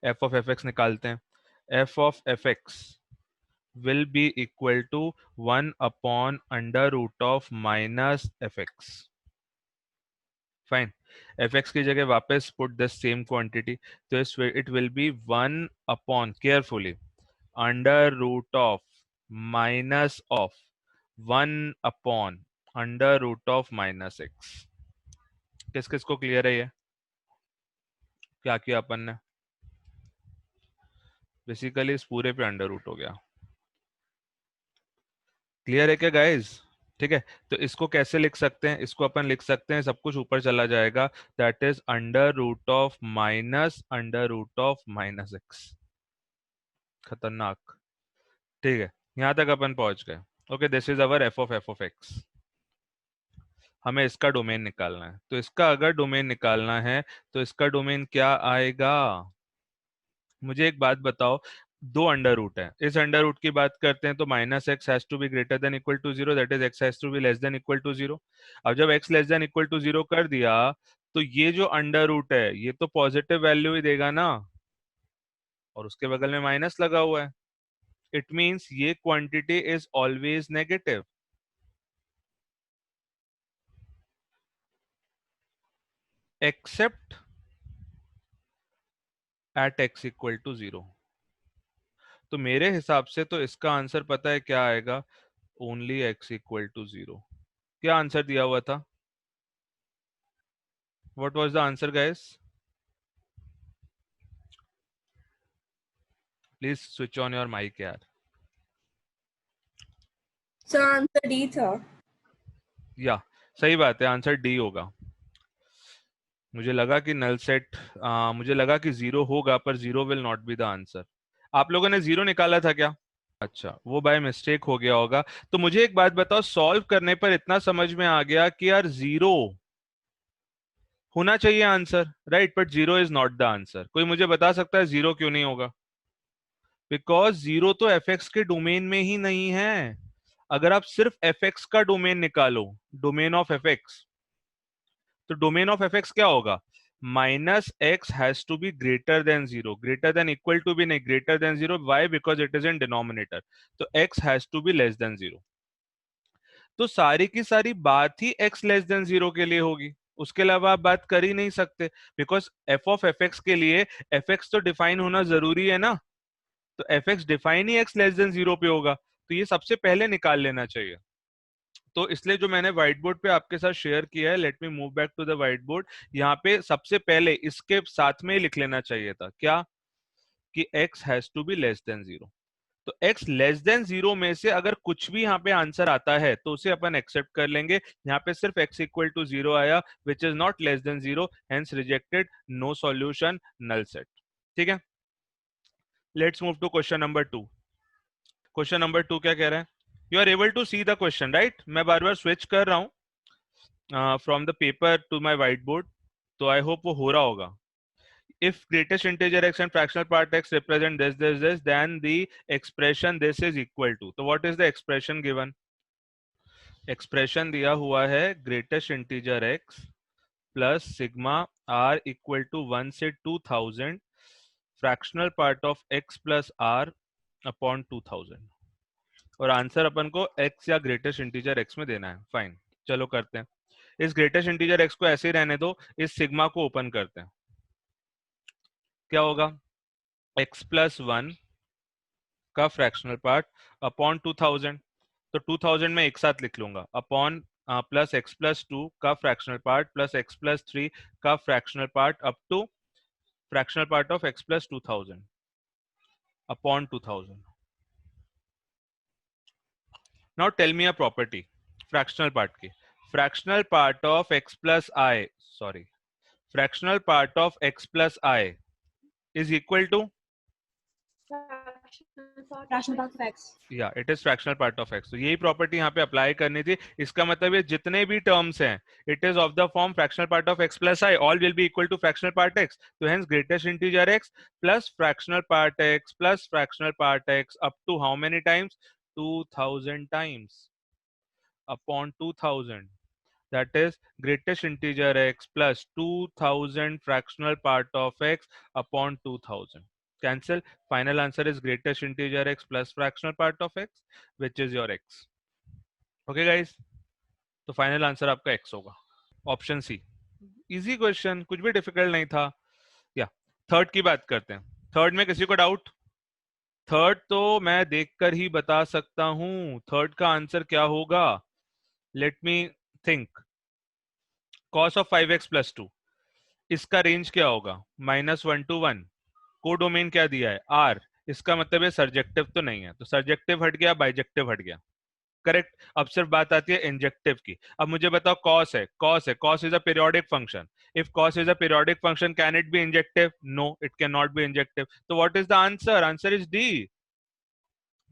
F of F X निकालते हैं. F of F X will be equal to 1/√ऑफ minus F X. Fine. F X की जगह वापस पुट द सेम क्वांटिटी, तो it will be 1 carefully √ऑफ minus of 1/√ऑफ minus X. किस किस को क्लियर है ये? क्या किया अपन ने? बेसिकली इस पूरे पे √ हो गया. क्लियर है क्या गाइस? ठीक है. तो इसको कैसे लिख सकते हैं? इसको अपन लिख सकते हैं, सब कुछ ऊपर चला जाएगा, that is √of minus x. खतरनाक. ठीक है, यहां तक अपन पहुंच गए. Okay, this is our F of x. हमें इसका डोमेन निकालना है, तो इसका अगर डोमेन निकालना है तो इसका डोमेन क्या आएगा? मुझे एक बात बताओ, दो √ है. इस √ की बात करते हैं तो minus x has to be greater than equal to zero, that is X has to be less than equal to zero. अब जब X less than equal to zero कर दिया तो ये जो √ है ये तो पॉजिटिव वैल्यू ही देगा ना, और उसके बगल में माइनस लगा हुआ है. इट मीन्स ये quantity is always negative except at X equal to zero. तो मेरे हिसाब से तो इसका आंसर पता है क्या आएगा? Only x equal to zero. क्या आंसर दिया हुआ था? What was the answer guys? Please switch on your mic यार. सर आंसर डी था. या सही बात है, आंसर डी होगा. मुझे लगा कि नल सेट, मुझे लगा कि जीरो होगा, पर zero will not be the answer. आप लोगों ने जीरो निकाला था क्या? अच्छा, वो बाय मिस्टेक हो गया होगा. तो मुझे एक बात बताओ, सॉल्व करने पर इतना समझ में आ गया कि यार जीरो होना चाहिए answer, right? But zero is not the answer. कोई मुझे बता सकता है जीरो क्यों नहीं होगा? बिकॉज जीरो तो एफ एक्स के डोमेन में ही नहीं है. अगर आप सिर्फ एफ एक्स का डोमेन निकालो, डोमेन ऑफ एफ एक्स, तो डोमेन ऑफ एफ एक्स क्या होगा? Minus x has to be greater than zero. Greater than equal to भी नहीं, greater than zero. Why? Because it is in denominator. तो X has to be less than zero. तो सारी की सारी बात ही एक्स लेस देन जीरो के लिए होगी, उसके अलावा आप बात कर ही नहीं सकते. Because F of F x के लिए एफ एक्स तो डिफाइन होना जरूरी है ना. तो एफ एक्स डिफाइन ही एक्स लेस देन जीरो पे होगा, तो ये सबसे पहले निकाल लेना चाहिए. तो इसलिए जो मैंने व्हाइट बोर्ड पे आपके साथ शेयर किया है, let me move back to the whiteboard. यहाँ पे सबसे पहले इसके साथ में ही लिख लेना चाहिए था क्या? कि x has to be less than zero. तो x लेस देन जीरो में से अगर कुछ भी यहाँ पे आंसर आता है तो उसे अपन एक्सेप्ट कर लेंगे. यहाँ पे सिर्फ x इक्वल टू जीरो आया, which is not less than zero, hence rejected, no solution, null set. ठीक है, let's move to question number 2. Question number 2 क्या कह रहा है? You are able to see the question, right? मैं बार बार स्विच कर रहा हूँ from the paper to my whiteboard, तो आई होप वो हो रहा होगा. If greatest integer x and fractional part x represent this, then the expression this is equal to. So what is the expression given? Expression दिया हुआ है greatest integer x plus sigma r equal to 1 से 2000 fractional part of x plus r upon 2000. और answer अपन को x या greatest integer x में देना है. फाइन, चलो करते हैं. इस ग्रेटेस्ट इंटीजर x को ऐसे ही रहने दो, इस सिग्मा को ओपन करते हैं. क्या होगा? x प्लस 1 का फ्रैक्शनल पार्ट अपॉन 2000. तो 2000 में एक साथ लिख लूंगा, अपॉन प्लस x प्लस 2 का fractional part plus x plus 3 का fractional part up to fractional part of x plus 2000 upon 2000. Now tell me a property fractional part की. Fractional part of x plus I, sorry, fractional part of x plus I is equal to, fractional part of X. या it is fractional part of X. तो यही property यहाँ पे apply करनी थी. इसका मतलब ये जितने भी टर्म्स हैं, it is of the form fractional part of x plus I, all will be equal to fractional part X. तो hence greatest integer X plus fractional part X plus fractional part X up to how many times? 2000 times upon 2000. That is greatest integer x plus 2000 fractional part of x upon 2000. cancel. Final answer is greatest integer x plus fractional part of x, which is your x. Okay guys, तो final answer आपका x होगा, option C. Easy question, कुछ भी difficult नहीं था. या third की बात करते हैं. थर्ड में किसी को डाउट? थर्ड तो मैं देखकर ही बता सकता हूं. थर्ड का आंसर क्या होगा? Let me think. cos of 5x plus 2, इसका रेंज क्या होगा? -1 to 1. कोडोमेन क्या दिया है? R. इसका मतलब है सर्जेक्टिव तो नहीं है, तो सर्जेक्टिव हट गया, बाइजेक्टिव हट गया. करेक्ट. अब सिर्फ बात आती है इंजेक्टिव की. अब मुझे बताओ, cos is a periodic function. If cos is a periodic function, can it be injective? No, it can not be injective. तो what is the answer? Answer is D.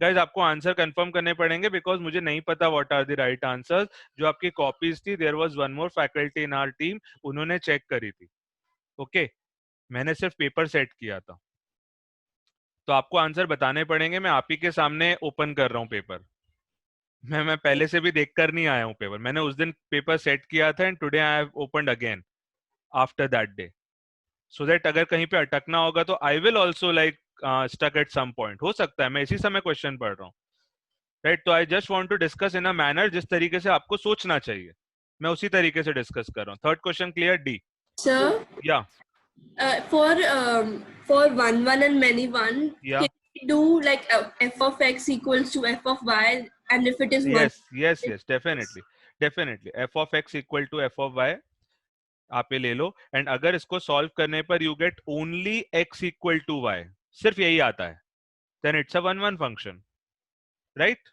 Guys आपको आंसर कंफर्म करने पड़ेंगे, because मुझे नहीं पता what are the right answers. जो आपकी copies थी, there was one more faculty in our team, उन्होंने चेक करी थी. ओके, मैंने सिर्फ पेपर सेट किया था. तो आपको आंसर बताने पड़ेंगे. मैं आप ही के सामने ओपन कर रहा हूँ पेपर. मैं पहले से भी देखकर नहीं आया हूँ पेपर. मैंने उस दिन पेपर सेट किया था, and today I have opened again after that day, so that अगर कहीं पे अटकना होगा तो I will also like stuck at some point. हो सकता है मैं इसी समय क्वेश्चन पढ़ रहा हूँ, राइट. तो I just want to discuss in a manner जिस तरीके से आपको सोचना चाहिए, मैं उसी तरीके से डिस्कस कर रहा हूँ. Third question clear? D. Sir, या for 1 1 and many 1, या can we do like f of x equals to f of y, and if it is 1, yes yes yes, definitely definitely. F of x equal to f of y आप ये ले लो, and अगर इसको solve करने पर you get only x equal to y, सिर्फ यही आता है, then it's a one one function, right.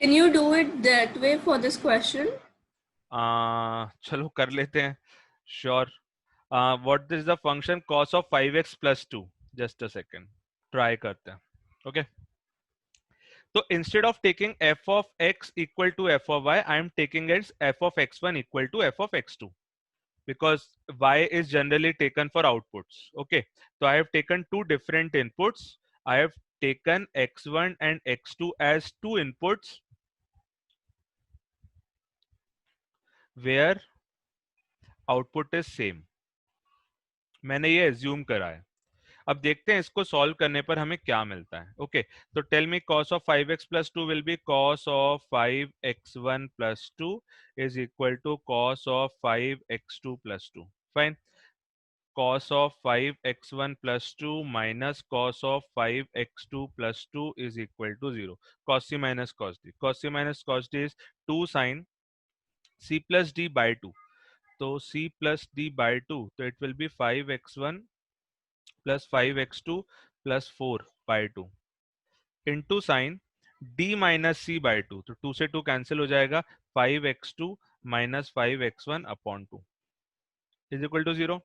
can you do it that way for this question? चलो कर लेते हैं. Sure. What is the function cos of 5x plus 2? Just a second, try करते हैं. ओके, तो instead of taking f of x equal to f of y, I am taking its f of x1 equal to f of x2, because y is generally taken for outputs. Okay, so I have taken two different inputs. I have taken x1 and x2 as two inputs where output is same. मैंने ये assume करा है. अब देखते हैं इसको solve करने पर हमें क्या मिलता है. ओके, तो tell me cos of 5x plus 2 will be cos of 5x1 plus 2 is equal to cos of 5x2 plus 2. Fine. cos of 5x1 plus 2 minus cos of 5x2 plus 2 is equal to 0. Cos c minus cos d. Cos c minus cos d is 2 sin c plus d by 2. So c plus d by 2. So it will be 5x1 plus 5x2 plus 4 by 2 into sin d minus c by 2. तो 2 से 2 cancel हो जाएगा. 5x2 minus 5x1 upon 2 is equal to 0.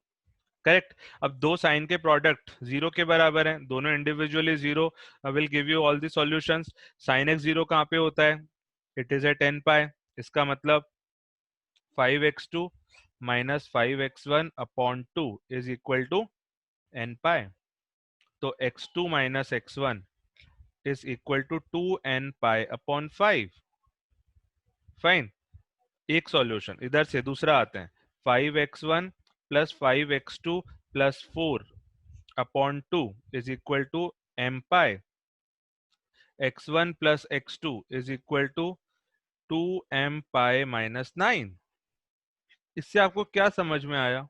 Correct. अब दो sign के product zero के बराबर हैं, दोनों individually zero. Will give you all the solutions. Sine x zero कहाँ पे होता है? It is at n pi. इसका मतलब 5x2 minus 5x1 upon 2 is equal to n pi. तो x2 minus x1 is equal to 2n pi upon 5. Fine. एक solution. इधर से दूसरा आते हैं. 5x1 plus 5x2 plus 4 upon 2 is equal to m pi. x1 plus x2 is equal to 2m pi minus 9. इससे आपको क्या समझ में आया?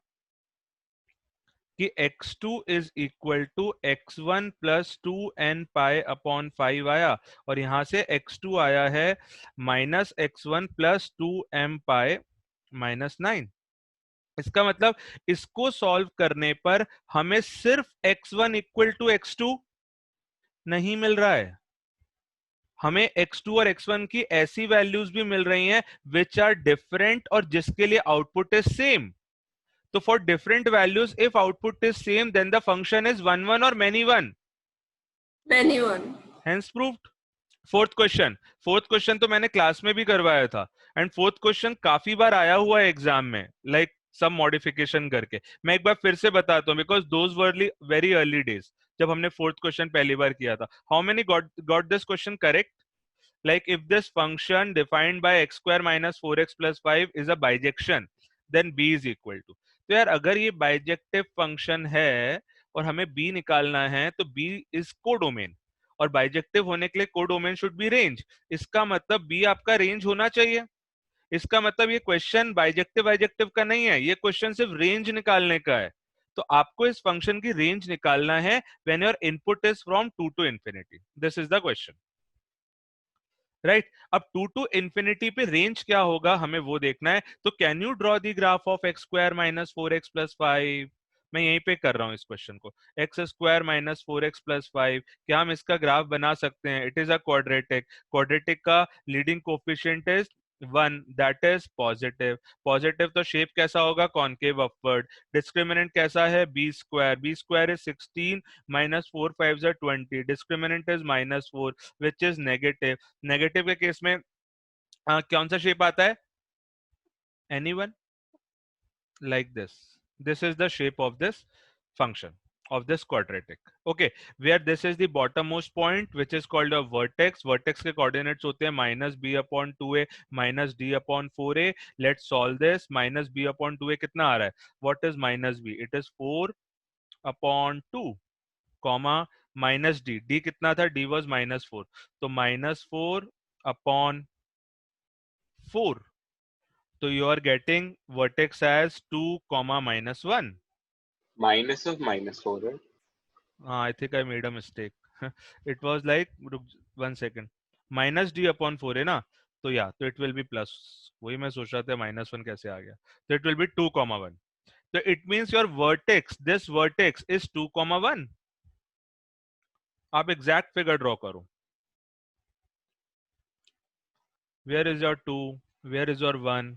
कि x2 is equal to x1 plus 2n pi upon 5 आया, और यहां से x2 आया है minus x1 plus 2m pi minus 9. इसका मतलब इसको सॉल्व करने पर हमें सिर्फ x1 इक्वल टू x2 नहीं मिल रहा है, हमें x2 और x1 की ऐसी वैल्यूज भी मिल रही हैं विच आर डिफरेंट और जिसके लिए आउटपुट इज सेम. तो for different values if output is same then the function is 1 1 और many 1. Many 1. Hence proved. Fourth question तो मैंने क्लास में भी करवाया था, एंड फोर्थ क्वेश्चन काफी बार आया हुआ है एग्जाम में, लाइक सम मॉडिफिकेशन करके. मैं एक बार फिर से बताता हूँ, because those were very early days जब हमने फोर्थ क्वेश्चन पहली बार किया था. How many got this question correct? like if this function defined by x square minus 4x plus 5 is a bijection, then b is equal to. तो यार अगर ये bijective function है और हमें b निकालना है, तो b इज कोडोमेन, और बाइजेक्टिव होने के लिए कोडोमेन शुड बी रेंज। इसका मतलब b आपका रेंज होना चाहिए। इसका मतलब ये क्वेश्चन बाइजेक्टिव बाइजेक्टिव का नहीं है, ये क्वेश्चन सिर्फ रेंज निकालने का है। तो आपको इस फंक्शन की रेंज निकालना है when your input is from 2 to infinity. This is the question, right. अब 2 टू इंफिनिटी पे रेंज क्या होगा हमें वो देखना है। तो can you draw the graph of x square minus 4x+5? मैं यहीं पे कर रहा हूँ इस क्वेश्चन को। एक्स स्क्वायर माइनस 4x+5, क्या हम इसका ग्राफ बना सकते हैं? It is a quadratic. Quadratic का leading coefficient is 1, that is positive. Positive तो शेप कैसा होगा? Concave upward. डिस्क्रिमिनेंट कैसा है? B square. B square is 16 minus 4 5 20। Discriminant is -4 which is negative. Negative के केस में कौन सा शेप आता है? Anyone? Like this is the shape of this function, of this quadratic. Okay, where this is the bottommost point which is called a vertex. Vertex के coordinates होते हैं -b/2a minus d/4a. Let's solve this. -b/2a कितना आ रहा है? What is -b? It is 4/2 comma minus d. d कितना था? d was -4, तो -4/4. So you are getting vertex as 2 comma -1. Minus of -4, right? I think I made a mistake. It was like 1 second. Minus d/4 है ना, तो या तो it will be plus. वही मैं सोच रहा था -1 कैसे आ गया। तो it will be 2 comma 1. So it means your vertex, this vertex is 2 comma 1. आप exact figure draw करो। Where is your 2? Where is your 1?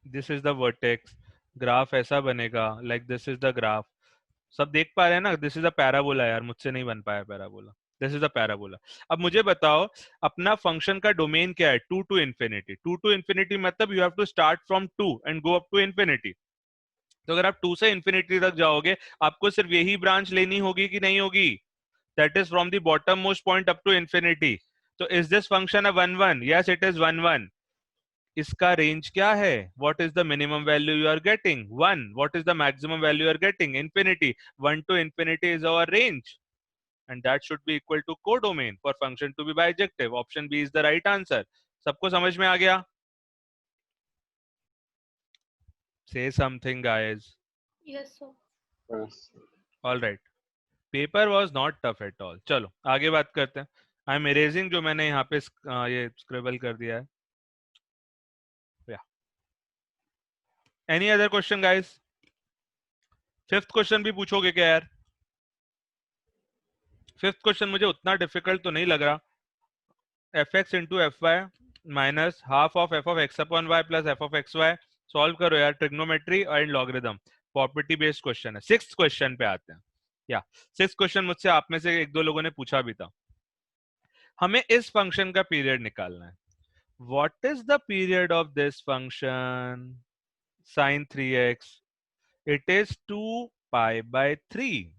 This is the vertex. Graph ऐसा बनेगा, like this is the graph. सब देख पा रहे हैं ना? दिस इज अ पैराबोला यार, मुझसे नहीं बन पाया parabola. This is a parabola. अब मुझे बताओ अपना फंक्शन का डोमेन क्या है? 2 टू इंफिनिटी। 2 टू इंफिनिटी मतलब you have to start from 2 and go up to infinity. तो अगर आप 2 से इंफिनिटी तक जाओगे, आपको सिर्फ यही ब्रांच लेनी होगी कि नहीं होगी? That is from the bottom most point up to infinity. तो is this function a 1 1? Yes, it is 1 1। इसका रेंज क्या है? What is the minimum value you are getting? 1। What is the maximum value you are getting? Infinity. 1 to infinity is our range, and that should be equal to codomain for function to be bijective. Option B is the right answer. सबको समझ में आ गया? Say something, guys. Yes, sir. Yes. All right. Paper was not tough at all. चलो आगे बात करते हैं। आई am erasing जो मैंने यहाँ पे ये स्क्रिबल कर दिया है। Any other question guys? Fifth question भी पूछोगे क्या यार? फिफ्थ क्वेश्चन मुझे उतना डिफिकल्ट तो नहीं लग रहा। F x into f y minus half of f of x upon y plus f of x y. Solve करो यार, trigonometry and logarithm, property based question है। सिक्स्थ क्वेश्चन पे आते हैं। या सिक्स्थ क्वेश्चन मुझसे आप में से एक दो लोगों ने पूछा भी था। हमें इस फंक्शन का पीरियड निकालना है। What is the period of this function? sin 3x, it is 2 pi by 3.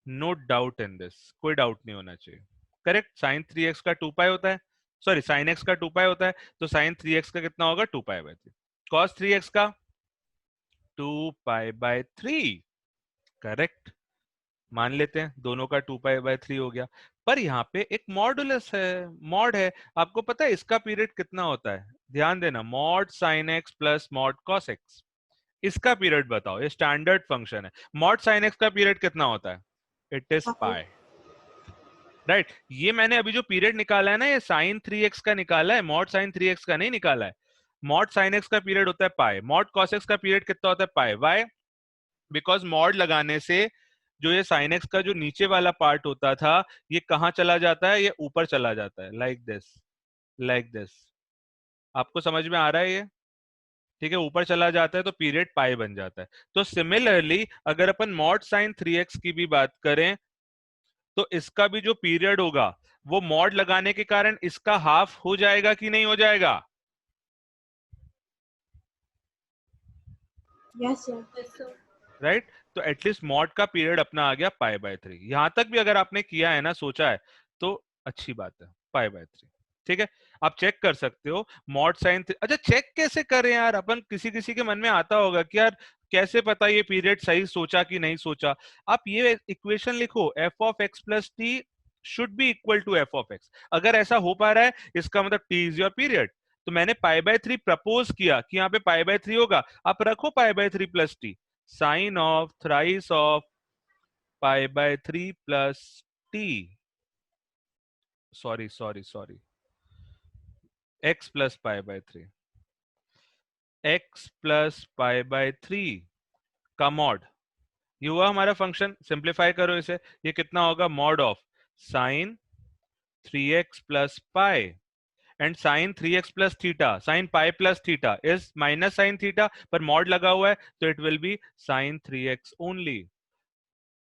No doubt in this, कोई डाउट नहीं होना चाहिए। करेक्ट, साइन 3x का 2 पाई होता है, सॉरी साइन x का 2 पाई होता है, तो साइन 3x का कितना होगा? 2 पाई बाय 3। कॉस 3x का 2 पाई बाय 3। करेक्ट, मान लेते हैं दोनों का 2 पाई बाय 3 हो गया। पर यहाँ पे एक मॉडुलस है, मॉड है। आपको पता है इसका पीरियड कितना होता है? ध्यान देना, mod sine x plus mod cos x. इसका पीरियड बताओ, ये स्टैंडर्ड फंक्शन है। मॉड साइन एक्स का पीरियड कितना होता है? It is pi, right. ये मैंने अभी जो पीरियड निकाला है ना, ये साइन 3x का निकाला है, मॉड साइन 3x का नहीं निकाला है। मॉड साइन x का पीरियड होता है पाई, मॉड कॉस x का पीरियड कितना होता है? पाई। व्हाई? बिकॉज मॉड लगाने से जो ये साइन x का जो नीचे वाला पार्ट होता था, ये कहां चला जाता है? ये ऊपर चला जाता है, लाइक दिस, लाइक दिस। आपको समझ में आ रहा है ये? ठीक है, ऊपर चला जाता है तो पीरियड पाई बन जाता है। तो सिमिलरली अगर अपन मॉड साइन 3x की भी बात करें, तो इसका भी जो पीरियड होगा वो मॉड लगाने के कारण इसका हाफ हो जाएगा कि नहीं हो जाएगा? Yes, sir. Yes, sir. Right, तो एटलीस्ट मॉड का पीरियड अपना आ गया पाई बाय 3। यहां तक भी अगर आपने किया है ना, सोचा है, तो अच्छी बात है, पाई बाय 3। ठीक है, आप चेक कर सकते हो मॉड साइन। अच्छा, चेक कैसे करें यार? अपन किसी किसी के मन में आता होगा कि यार कैसे पता ये पीरियड सही सोचा कि नहीं सोचा? आप ये इक्वेशन लिखो, f of x plus t should be equal to f of x. अगर ऐसा हो पा रहा है इसका मतलब टी इज योर पीरियड। तो मैंने पाई बाय 3 प्रपोज किया कि यहाँ पे पाई बाय 3 होगा, आप रखो pi by 3 plus t, sine of thrice of pi by 3 plus t, sorry x plus pi by 3, x plus pi by 3 का मॉड, ये हुआ हमारा फंक्शन। सिंप्लीफाई करो इसे, ये कितना होगा, mod of sine 3x plus pi, and sine 3x plus theta, sine pi plus theta is minus sine theta, पर मॉड लगा हुआ है तो it will be sine 3x only,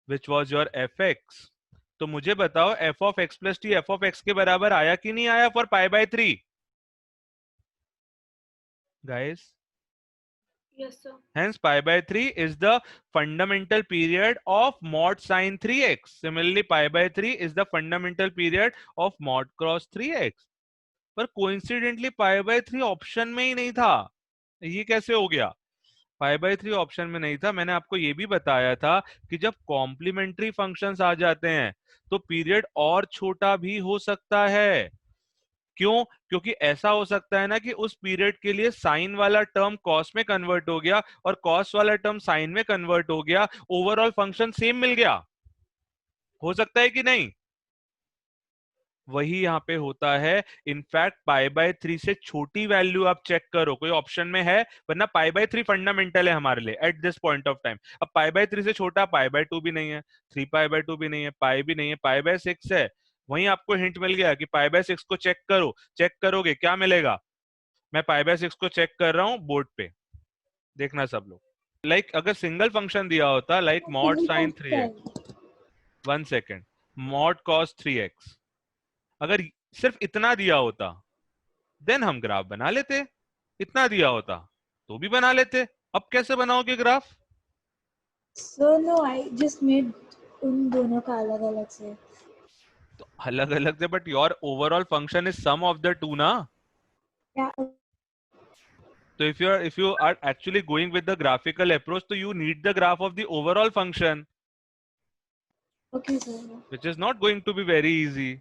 which was your f x. तो मुझे बताओ f of x plus t f of x के बराबर आया कि नहीं आया for pi by 3 guys? Yes, sir. Hence, pi by 3 is the fundamental period of mod sin 3x. Similarly, pi by 3 is the fundamental period of mod cos 3x. पर coincidentally pi by 3 option में ही नहीं था, ये कैसे हो गया? pi by 3 option में नहीं था। मैंने आपको ये भी बताया था कि जब कॉम्प्लीमेंट्री फंक्शंस आ जाते हैं तो पीरियड और छोटा भी हो सकता है। क्यों? क्योंकि ऐसा हो सकता है ना कि उस पीरियड के लिए साइन वाला टर्म कॉस में कन्वर्ट हो गया और कॉस वाला टर्म साइन में कन्वर्ट हो गया, ओवरऑल फंक्शन सेम मिल गया। हो सकता है कि नहीं? वही यहाँ पे होता है। इनफैक्ट पाई बाय 3 से छोटी वैल्यू आप चेक करो, कोई ऑप्शन में है, वरना पाई बाय 3 फंडामेंटल है हमारे लिए at this point of time. अब पाई बाय 3 से छोटा पाई बाय 2 भी नहीं है, 3 पाई बाय 2 भी नहीं है, पाई भी नहीं है, पाई बाय 6 है। वहीं आपको हिंट मिल गया कि पाई बाय 6 को चेक करो। चेक करोगे क्या मिलेगा? मैं पाई बाय 6 को चेक कर रहा हूं बोर्ड पे, देखना सब लोग। अगर सिंगल फंक्शन दिया होता mod sine 3x, 1 second, mod cos 3x, अगर सिर्फ इतना दिया होता देन हम ग्राफ बना लेते, इतना दिया होता तो भी बना लेते। अब कैसे बनाओगे graph? So no, I just made उन दोनों का अलग अलग से। तो अलग अलग से, but your overall function is sum of the two ना। Yeah. So if you are actually going with the graphical approach, so you need the graph of the overall function, Okay, sir. which is not going to be very easy.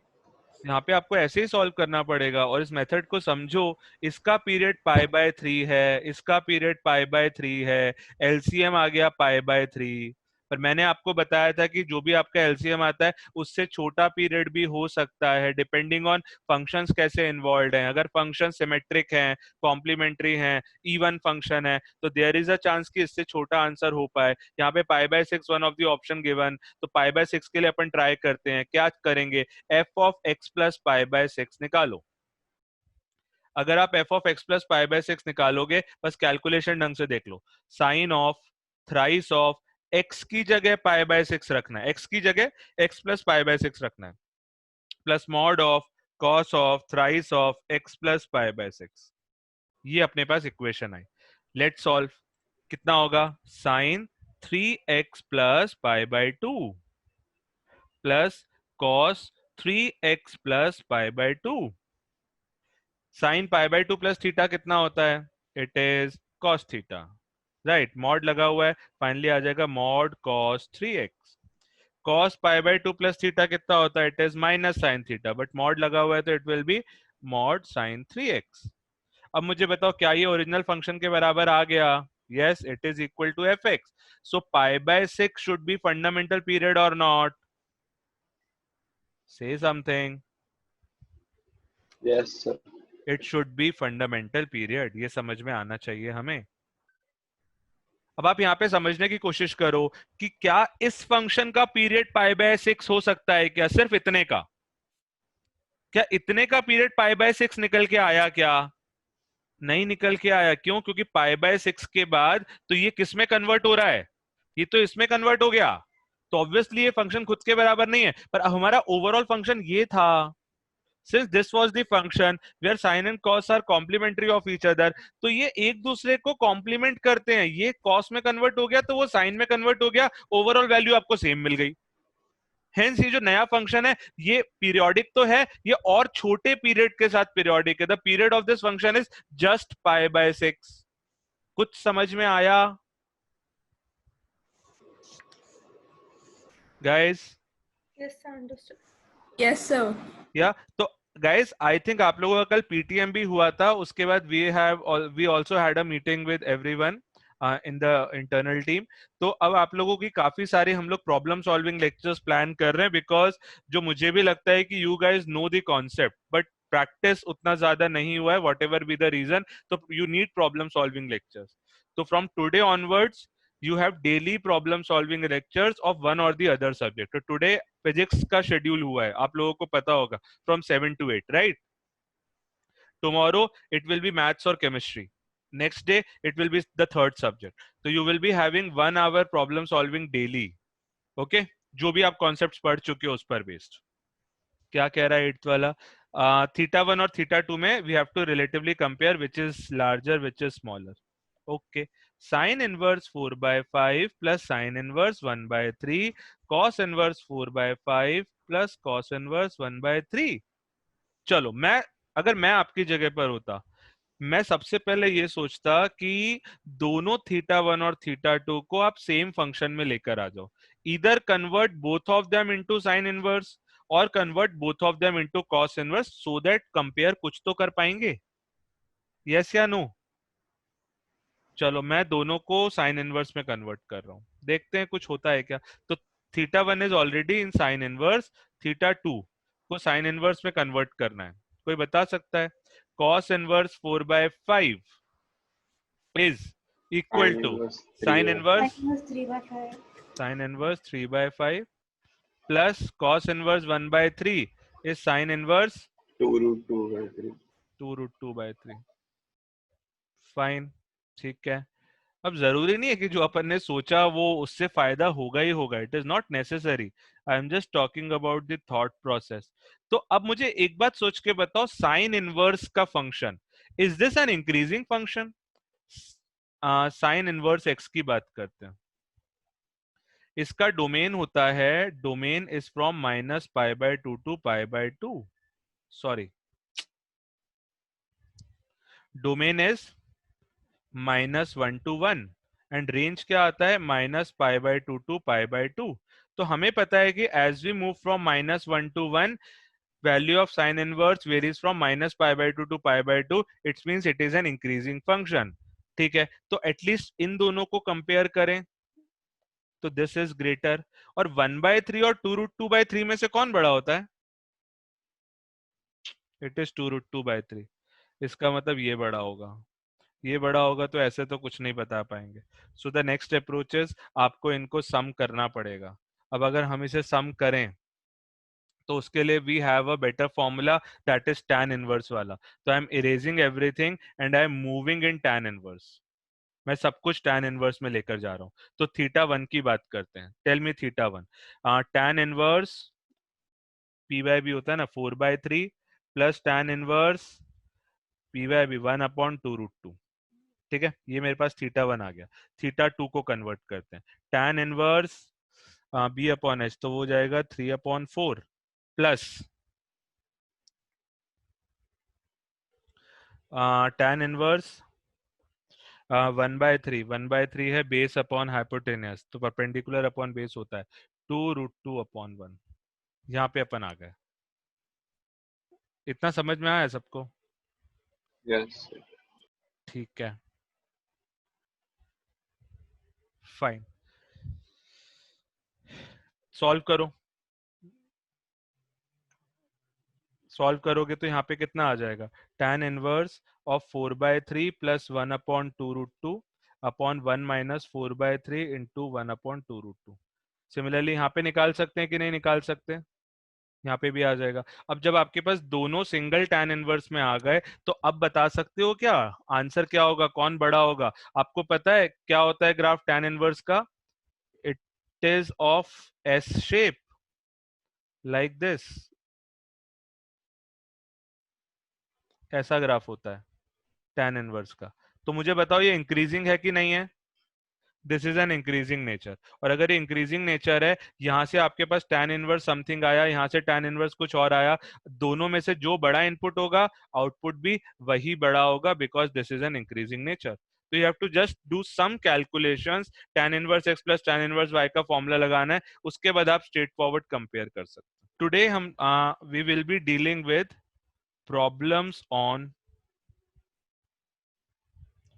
यहाँ पे आपको ऐसे ही solve करना पड़ेगा। और इस method को समझो, इसका पीरियड पाई बाय 3 है, इसका पीरियड पाई बाय 3 है, एलसीएम आ गया पाई बाय 3। पर मैंने आपको बताया था कि जो भी आपका एलसीएम आता है उससे छोटा पीरियड भी हो सकता है, डिपेंडिंग ऑन फंक्शंस कैसे इन्वॉल्व हैं। अगर फंक्शन सिमेट्रिक हैं, कॉम्प्लीमेंट्री हैं, इवन फंक्शन है, तो देयर इज अ चांस कि इससे छोटा आंसर हो पाए। यहाँ पे पाई by 6 one of the option given, तो पाई बाय 6 के लिए अपन ट्राई करते हैं। क्या करेंगे? F of x plus pi by 6 निकालो। अगर आप F of x plus pi by 6 निकालोगे, बस कैलकुलेशन ढंग से देख लो, sine of thrice of X की जगह पाई बाय 6 रखना है, एक्स की जगह एक्स प्लस पाई बाय 6 रखना है, plus mod of cos of thrice of x plus pi by 6। ये अपने पास इक्वेशन आई। Let solve. कितना होगा? Sine 3x plus pi by 2 plus cos 3x plus pi by 2। Sine pi by 2 plus theta कितना होता है? It is cos theta, right. Mod लगा हुआ है, फाइनली आ जाएगा mod cos 3x। Cos pi by 2 plus theta कितना होता है? It is minus sine theta, but mod लगा हुआ है तो it will B mod sine 3x। अब मुझे बताओ क्या ये ओरिजिनल फंक्शन के बराबर आ गया? Yes, it is equal to F X. So pi by 6 should be fundamental period और not? Say something. Yes, sir. It should be fundamental period, ये समझ में आना चाहिए हमें। अब आप यहाँ पे समझने की कोशिश करो कि क्या इस फंक्शन का पीरियड पाई बाय 6 हो सकता है क्या? सिर्फ इतने का? क्या इतने का पीरियड पाई बाय 6 निकल के आया क्या? नहीं निकल के आया। क्यों? क्योंकि पाई बाय 6 के बाद तो ये किस में कन्वर्ट हो रहा है? ये तो इसमें कन्वर्ट हो गया, तो ऑब्वियसली ये फंक्शन खुद के बराबर नहीं है। पर हमारा ओवरऑल फंक्शन ये था, since this was the function where sin and cos are complementary of each other, तो ये एक दूसरे को कॉम्प्लीमेंट करते हैं। ये cos में कन्वर्ट हो गया तो वो sin में कन्वर्ट हो गया, ओवरऑल वैल्यू आपको सेम मिल गई। हेंस ये जो नया फंक्शन है ये पीरियोडिक तो है, ये और छोटे पीरियड के साथ पीरियोडिक है। The period of this function is just pi by 6। कुछ समझ में आया? guys? Yes, sir, understood. Yes, sir. या तो गाइस आई थिंक आप लोगों का कल पीटीएम भी हुआ था, उसके बाद we also had a meeting with everyone in the internal team. तो अब आप लोगों की काफी सारी हम लोग प्रॉब्लम सॉल्विंग लेक्चर्स प्लान कर रहे हैं, बिकॉज जो मुझे भी लगता है कि you guys know the concept but practice उतना ज्यादा नहीं हुआ है, whatever be the reason, तो you need problem solving lectures. तो from today onwards you have daily problem solving lectures of one or the other subject. तो today physics का schedule हुआ है, आप लोगों को पता होगा, from 7 to 8, right? Tomorrow it will be maths or chemistry. Next day it will be the third subject. So you will be having 1 hour problem solving daily. Okay? जो भी आप concepts पढ़ चुके हो उस पर based. क्या कह रहा है 8th वाला? थीटा 1 और थीटा 2 में we have to relatively compare which is larger, which is smaller. Okay. Sin inverse 4 by 5 plus sin inverse 1 by 3, cos inverse 4 by 5 plus cos inverse 1 by 3. चलो, अगर मैं आपकी जगह पर होता, मैं सबसे पहले ये सोचता कि दोनों थीटा 1 और थीटा 2 को आप सेम फंक्शन में लेकर आ जाओ। इधर convert both of them into sine inverse और convert both of them into cos inverse, so that compare कुछ तो कर पाएंगे। यस या नो? चलो मैं दोनों को साइन इनवर्स में कन्वर्ट कर रहा हूं, देखते हैं कुछ होता है क्या। तो theta 1 is already in sine inverse, theta 2 को साइन इनवर्स में कन्वर्ट करना है। कोई बता सकता है? cos inverse 4 by 5 is equal to sine inverse Minus 3 by 5. Sine inverse 3 by 5 plus cos inverse 1 by 3 is sine inverse 2 root 2 by 3. 2 root 2 by 3। Fine, ठीक है। अब जरूरी नहीं है कि जो अपन ने सोचा वो उससे फायदा होगा ही होगा, it is not necessary. I am just talking about the thought process. तो अब मुझे एक बात सोच के बताओ, साइन इनवर्स का function, is this an increasing function? Sine inverse x की बात करते हैं, इसका डोमेन होता है, domain is from minus pi by 2 to pi by 2, sorry, domain is -1 to 1 and range क्या आता है? -π/2 to π/2। तो हमें पता है कि as we move from -1 to 1, value of sine inverse varies from -π/2 to π/2, it means it is an increasing function. ठीक है, तो एटलीस्ट इन दोनों को कंपेयर करें तो दिस इज ग्रेटर। और 1/3 और 2√2/3 में से कौन बड़ा होता है? It is 2√2/3। इसका मतलब ये बड़ा होगा, ये बड़ा होगा, तो ऐसे तो कुछ नहीं बता पाएंगे। So the next approach is आपको इनको सम करना पड़ेगा। अब अगर हम इसे सम करें तो उसके लिए we have a better formula, that is tan inverse वाला। तो I am erasing everything and I am moving in tan inverse. मैं सब कुछ tan इनवर्स में लेकर जा रहा हूं। तो थीटा 1 की बात करते हैं। Tell me theta 1। tan inverse p/b होता है ना 4/3 प्लस tan इनवर्स p/b 1/2√2। ठीक है, ये मेरे पास थीटा 1 आ गया। थीटा 2 को कन्वर्ट करते हैं, tan इनवर्स b/h तो वो हो जाएगा 3/4 प्लस tan इनवर्स 1/3 है बेस अपॉन हाइपोटेनियस, तो परपेंडिकुलर अपॉन बेस होता है 2√2/1। यहाँ पे अपन आ गए। इतना समझ में आया सबको? Yes. ठीक है, फाइन। सॉल्व करो, सॉल्व करोगे तो यहाँ पे कितना आ जाएगा? tan inverse of 4/3 plus 1/2√2 upon 1 minus 4/3 into 1/2√2। Similarly यहाँ पे निकाल सकते हैं कि नहीं निकाल सकते? यहाँ पे भी आ जाएगा। अब जब आपके पास दोनों सिंगल tan इनवर्स में आ गए, तो अब बता सकते हो क्या आंसर क्या होगा, कौन बड़ा होगा? आपको पता है क्या होता है ग्राफ tan इनवर्स का? It is of S shape, like this. ऐसा ग्राफ होता है tan इनवर्स का। तो मुझे बताओ ये इंक्रीजिंग है कि नहीं है? This is an increasing nature. और अगर ये इंक्रीजिंग नेचर है, यहाँ से आपके पास tan इनवर्स समथिंग आया, यहाँ से tan इनवर्स कुछ और आया, दोनों में से जो बड़ा इनपुट होगा आउटपुट भी वही बड़ा होगा, because this is an increasing nature. तो you have to just do some calculations, tan inverse x plus tan inverse y का फॉर्मूला लगाना है, उसके बाद आप स्ट्रेट फॉरवर्ड कंपेयर कर सकते हैं. टुडे हम we will be dealing with problems on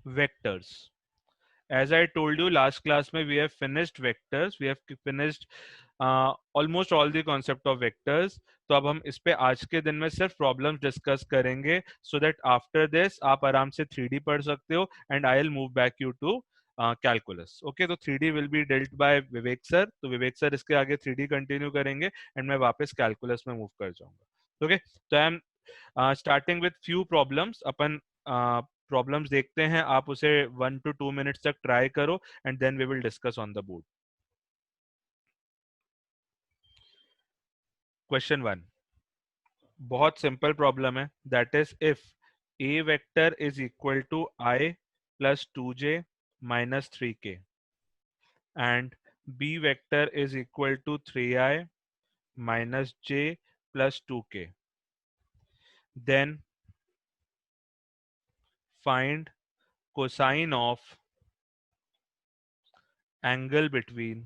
vectors. As I told you last class में we have finished vectors, we have finished almost all the concept of vectors. तो अब हम इस पे आज के दिन में सिर्फ प्रॉब्लम्स डिस्कस करेंगे, so that after this आप आराम से 3D पढ़ सकते हो and I'll move back you to calculus. Okay, तो 3D will be dealt by Vivek sir. तो विवेक सर इसके आगे 3D कंटिन्यू करेंगे and मैं वापस कैलकुलस में मूव कर जाऊंगा. Okay, तो I am starting with few problems. अपन प्रॉब्लम्स देखते हैं, आप उसे 1 to 2 मिनट्स तक ट्राई करो and then we will discuss on the board. Question 1 बहुत सिंपल प्रॉब्लम है. That is if a vector is equal to i plus 2j minus 3k and b vector is equal to 3i minus j plus 2k, then find cosine of angle between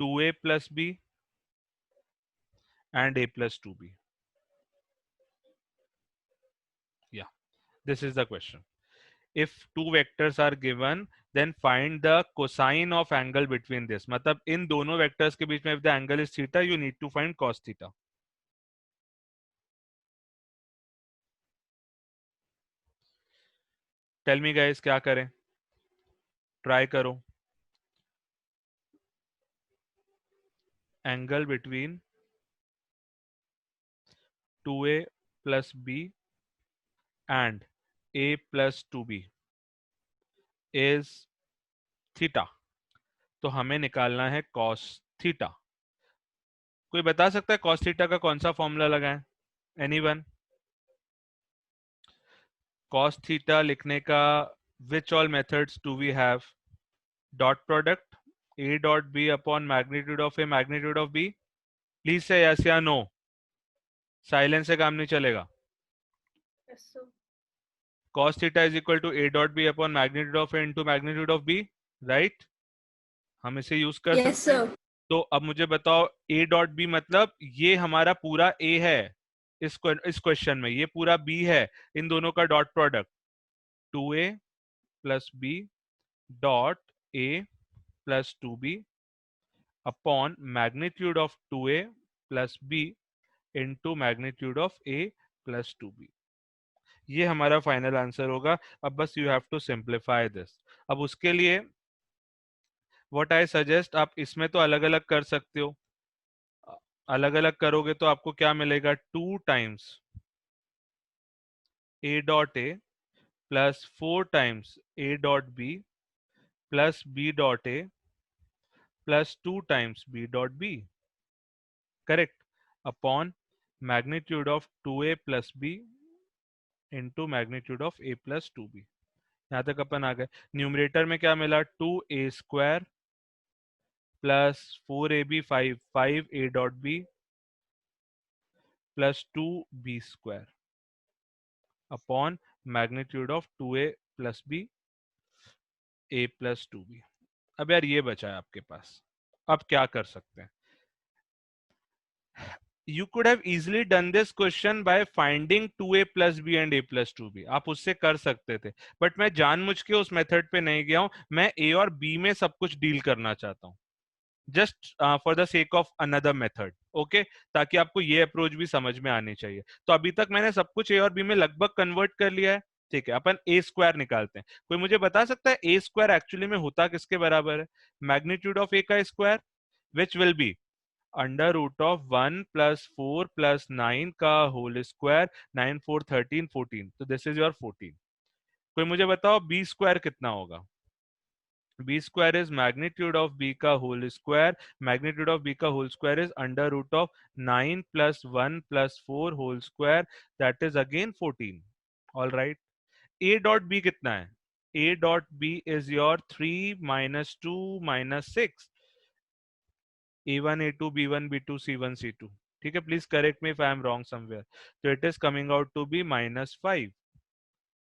2a plus b and a plus 2b. Yeah, this is the question. If two vectors are given, then find the cosine of angle between this. मतलब इन दोनों vectors के बीच में if the angle is theta, you need to find cos theta. Tell me guys, क्या करें? Try करो. Angle between 2a plus b and a plus 2b is theta. तो हमें निकालना है cos theta. कोई बता सकता है cos theta का कौन सा फॉर्मूला लगाएं? Anyone? cos theta लिखने का which all methods do we have? Dot product a dot b upon magnitude of a magnitude of b. Please say yes या no. Silence से काम नहीं चलेगा. Yes, sir. Cos theta is equal to a dot b upon magnitude of a into magnitude of b, right? हम इसे use कर Yes, सकते हैं. sir. तो अब मुझे बताओ a डॉट b मतलब ये हमारा पूरा a है इस क्वेश्चन में, ये पूरा b है, इन दोनों का dot product 2a plus b dot a plus 2b upon magnitude of 2a plus b into magnitude of a plus 2b. ये हमारा फाइनल आंसर होगा. अब बस you have to simplify this. अब उसके लिए व्हाट आई सजेस्ट, आप इसमें तो अलग अलग कर सकते हो. अलग अलग करोगे तो आपको क्या मिलेगा? 2 times a dot a plus 4 times a dot b plus b dot a plus 2 times b dot b, correct, upon magnitude of 2a plus b into magnitude of a plus 2b. यहाँ तक अपन आ गए. Numerator में क्या मिला? 2a square plus 4ab 5a dot b plus 2b square upon magnitude of 2a plus b a plus 2b. अब यार ये बचा है आपके पास. अब क्या कर सकते हैं? You could have easily done this question by finding 2a plus b and a plus 2b. आप उससे कर सकते थे, बट मैं जानबूझ के उस मेथड पे नहीं गया हूं. मैं a और b में सब कुछ डील करना चाहता हूं, just for the sake of another method. Okay, ताकि आपको ये अप्रोच भी समझ में आनी चाहिए. तो अभी तक मैंने सब कुछ a और b में लगभग कन्वर्ट कर लिया है. ठीक है, अपन a स्क्वायर निकालते हैं. कोई मुझे बता सकता है a स्क्वायर एक्चुअली में होता किसके बराबर है? मैग्नीट्यूड ऑफ a का square, which will be under root of 1 plus 4 plus 9 का होल स्क्वायर. 9 4 13 14. तो दिस इज योर 14. कोई मुझे बताओ b स्क्वायर कितना होगा? b square is magnitude of b का whole square. Magnitude of b का whole square is under root of 9 plus 1 plus 4 whole square, that is again 14. All right. a dot b कितना है? a dot b is your 3 minus 2 minus 6. a1 a2 b1 b2 c1 c2. ठीक है, please correct me if I am wrong somewhere. तो it is coming out to be -5.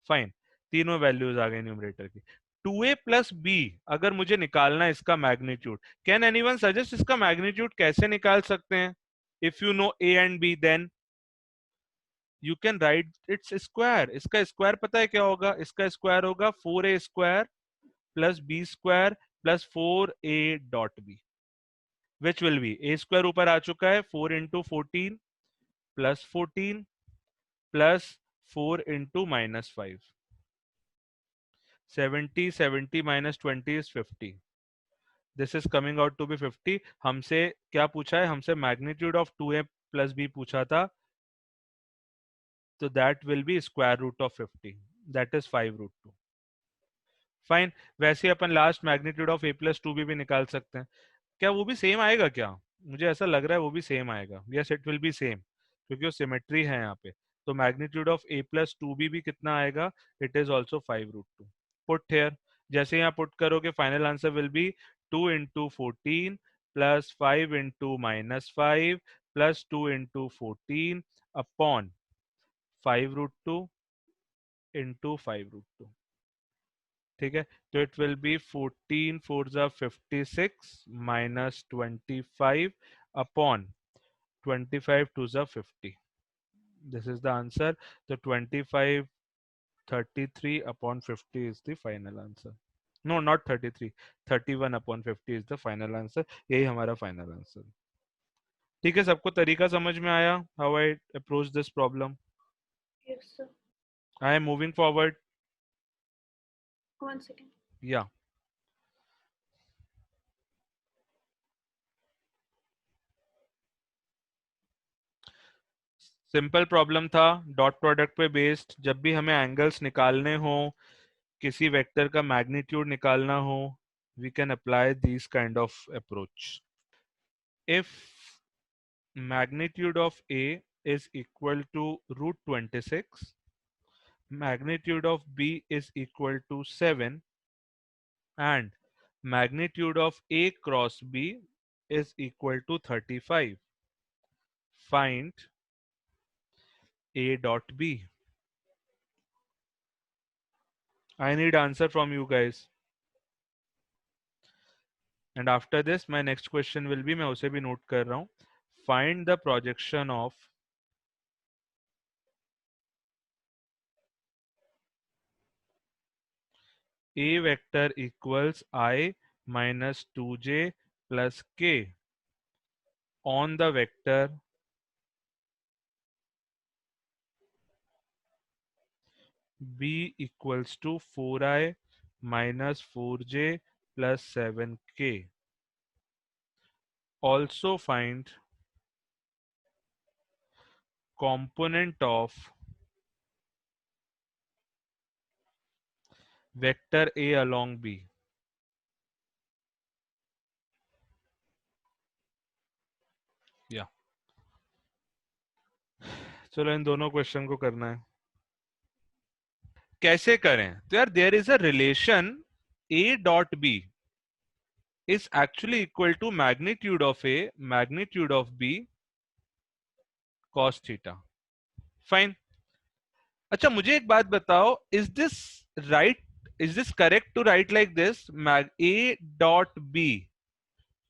Fine. तीनों values आ गई numerator की। 2a plus B अगर मुझे निकालना है इसका मैग्नीट्यूड, कैन एनीवन सजेस्ट इसका मैग्नीट्यूड कैसे निकाल सकते हैं? If you know a and b then you can write its square. इसका स्क्वायर पता है क्या होगा? इसका स्क्वायर होगा 4a square plus b square plus 4a dot b, which will be a square ऊपर आ चुका है 4 into 14 plus 14 plus 4 into minus 5, 70 70 minus 20 is 50. This is coming out to be 50. हमसे क्या पूछा है? हमसे magnitude of 2a plus b पूछा था, तो that will be square root of 50. That is 5 root 2. Fine. वैसे अपन last magnitude of a plus 2b भी निकाल सकते हैं। क्या वो भी सेम आएगा क्या? मुझे ऐसा लग रहा है वो भी सेम आएगा। Yes it will B same, क्योंकि वो सिमेट्री है यहाँ पे। तो magnitude of a plus 2b भी कितना आएगा? It is also 5 root 2। Put here, जैसे यहाँ पुट करोगे final answer will be 2 into 14 plus 5 into minus 5 plus 2 into 14 upon 5 root 2 into 5 root 2। ठीक है, तो इट विल बी 14 4 जा 56 माइनस 25 अपॉन 25 2 जा 50। This is the answer. तो 25 33 upon 50 is the final answer. No, not 33, 31 upon 50 is the final answer. यही हमारा final answer. ठीक है, सबको तरीका समझ में आया? How I approach this problem? Yes, sir. I am moving forward. 1 second. या सिंपल प्रॉब्लम था, डॉट प्रोडक्ट पे बेस्ड। जब भी हमें एंगल्स निकालने हो, किसी वेक्टर का मैग्नीट्यूड निकालना हो, we can apply these kind of approach. If magnitude of A is equal to root 26, magnitude of B is equal to 7, and magnitude of A cross B is equal to 35, find A dot B. I need answer from you guys. And after this my next question will be, मैं उसे भी note कर रहा हूँ, find the projection of A vector equals I minus 2j plus k on the vector B equals to 4i minus 4j plus 7k. Also find component of vector A along B. या चलो इन दोनों question को करना है। कैसे करें? तो यार there is a relation A dot B is actually equal to magnitude of A magnitude of B cos theta. Fine. अच्छा मुझे एक बात बताओ, is this right, is this correct to write like this, mag A dot B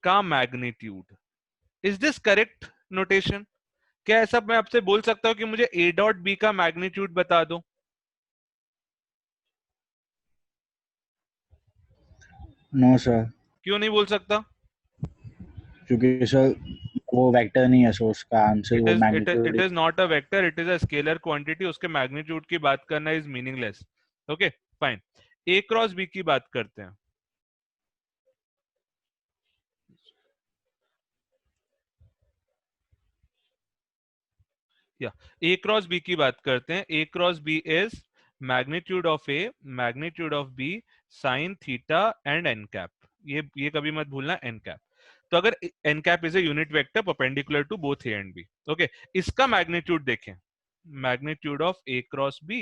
का magnitude, is this correct notation? क्या ऐसा मैं आपसे बोल सकता हूं कि मुझे A डॉट B का मैग्नीट्यूड बता दो? नो सर, क्यों नहीं बोल सकता? क्योंकि सर वो वेक्टर नहीं है, सो उसका आंसर वो it magnitude. Is not a vector, it is a scalar quantity. उसके मैग्नीट्यूड की बात करना is meaningless. Okay fine, A cross B की बात करते हैं। या A क्रॉस B की बात करते हैं। A cross B is magnitude of A magnitude of B sine theta and N cap. ये कभी मत भूलना, एन कैप। तो अगर N cap is a unit vector perpendicular to both A and B, okay, इसका मैग्नीट्यूड देखें, magnitude of A cross B,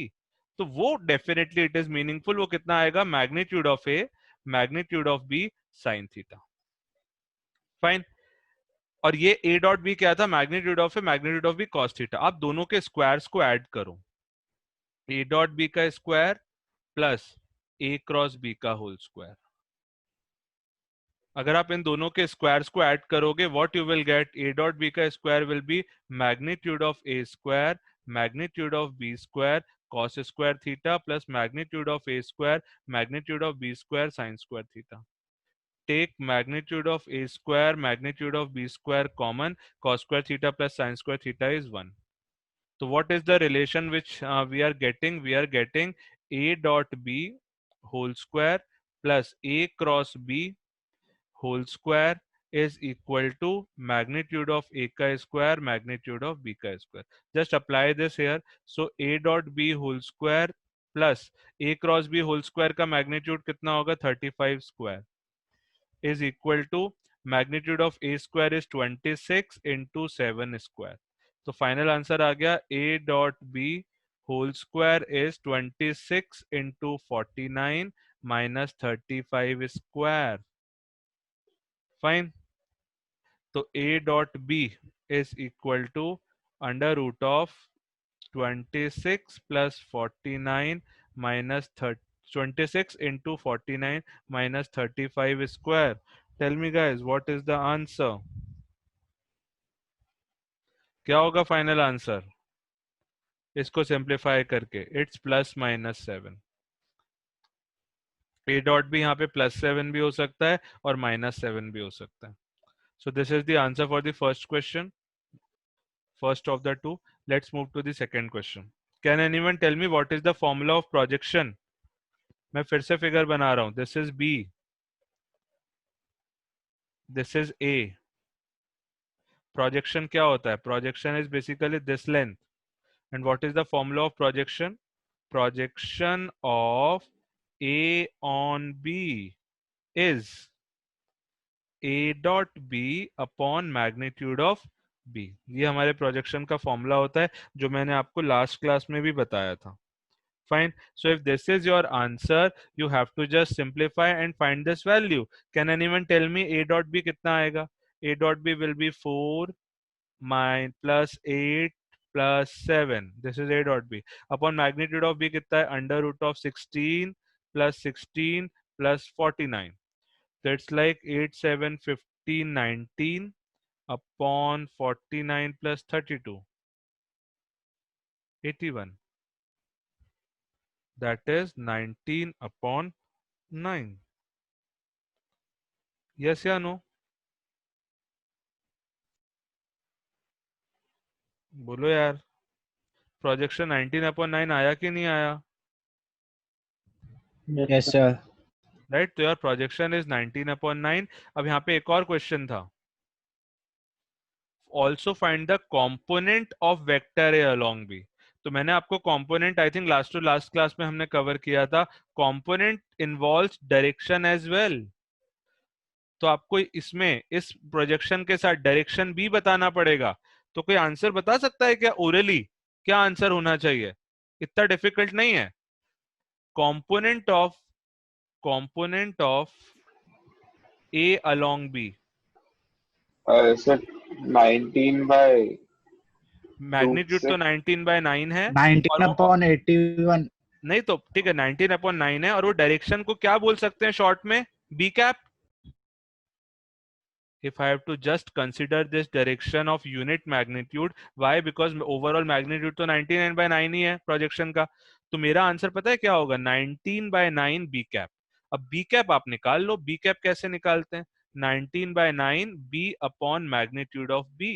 तो वो डेफिनेटली इट इज मीनिंगफुल। वो कितना आएगा? Magnitude of A magnitude of B sine theta. Fine. और ये A dot B क्या था? Magnitude of A magnitude of B cos theta. आप दोनों के स्क्वायर्स को ऐड करो, A डॉट बी का square plus a cross b का होल स्क्वायर। अगर आप इन दोनों के स्क्वायर्स को ऐड करोगे, what you will get, a dot b का square will be magnitude of a square magnitude of b square cos square theta plus magnitude of a square magnitude of b square sin square theta. Take magnitude of a square magnitude of b square common, cos square theta plus sin square theta is 1. So what is the relation which we are getting? We are getting a dot b whole square plus a cross b whole square is equal to magnitude of a ka square magnitude of b ka square. Just apply this here. So a dot b whole square plus a cross b whole square का magnitude कितना होगा, 35 square is equal to magnitude of a square is 26 into 7 square. तो final answer आ गया a dot b whole square is 26 into 49 minus 35 square. Fine. तो a dot b is equal to under root of 26 plus 49 minus 26 into 49 minus 35 square. Tell me guys, what is the answer? क्या होगा final answer इसको simplify करके? It's plus minus 7। A dot भी यहाँ पे +7 भी हो सकता है और -7 भी हो सकता है। So this is the answer for the first question, first of the two. Let's move to the second question. Can anyone tell me what is the formula of projection? मैं फिर से फिगर बना रहा हूं। This is B, this is A. Projection क्या होता है? Projection is basically this length. And what is the formula of projection? Projection of A on B is a dot B upon magnitude of b। ये हमारे projection का formula होता है जो मैंने आपको लास्ट क्लास में भी बताया था। Fine. So if this is your answer, you have to just simplify and find this value. Can anyone tell me a dot b कितना आएगा? A dot b will be 4 plus 8 plus 7. This is a dot b. Upon magnitude of b कितना है? Under root of 16 plus 16 plus 49. So it's like 8, 7, 15, 19 upon 49 plus 32. 81. That is 19 upon 9. Yes या no? बोलो यार, projection 19 upon 9 आया कि नहीं आया? Yes sir. Right, तो यार प्रोजेक्शन इज 19 upon 9। अब यहाँ पे एक और क्वेश्चन था, also find the component of vector A along B. तो मैंने आपको component, I think last to last class में हमने कवर किया था, component involves direction as well. तो आपको इसमें इस प्रोजेक्शन के साथ डायरेक्शन भी बताना पड़ेगा। तो कोई आंसर बता सकता है क्या ओरली, क्या आंसर होना चाहिए? इतना डिफिकल्ट नहीं है। Component of A along B, sir 19 by magnitude तो 19/9 है। 19 upon 81. नहीं तो ठीक है, 19 upon 9 है, और वो डायरेक्शन को क्या बोल सकते हैं शॉर्ट में? B cap. If I have to just consider this direction of unit magnitude, why? Because overall magnitude तो 19/9 ही है प्रोजेक्शन का। तो मेरा आंसर पता है क्या होगा? 19/9 बी कैप। अब बी कैप आप निकाल लो। बी कैप कैसे निकालते हैं? 19/9 B upon magnitude of B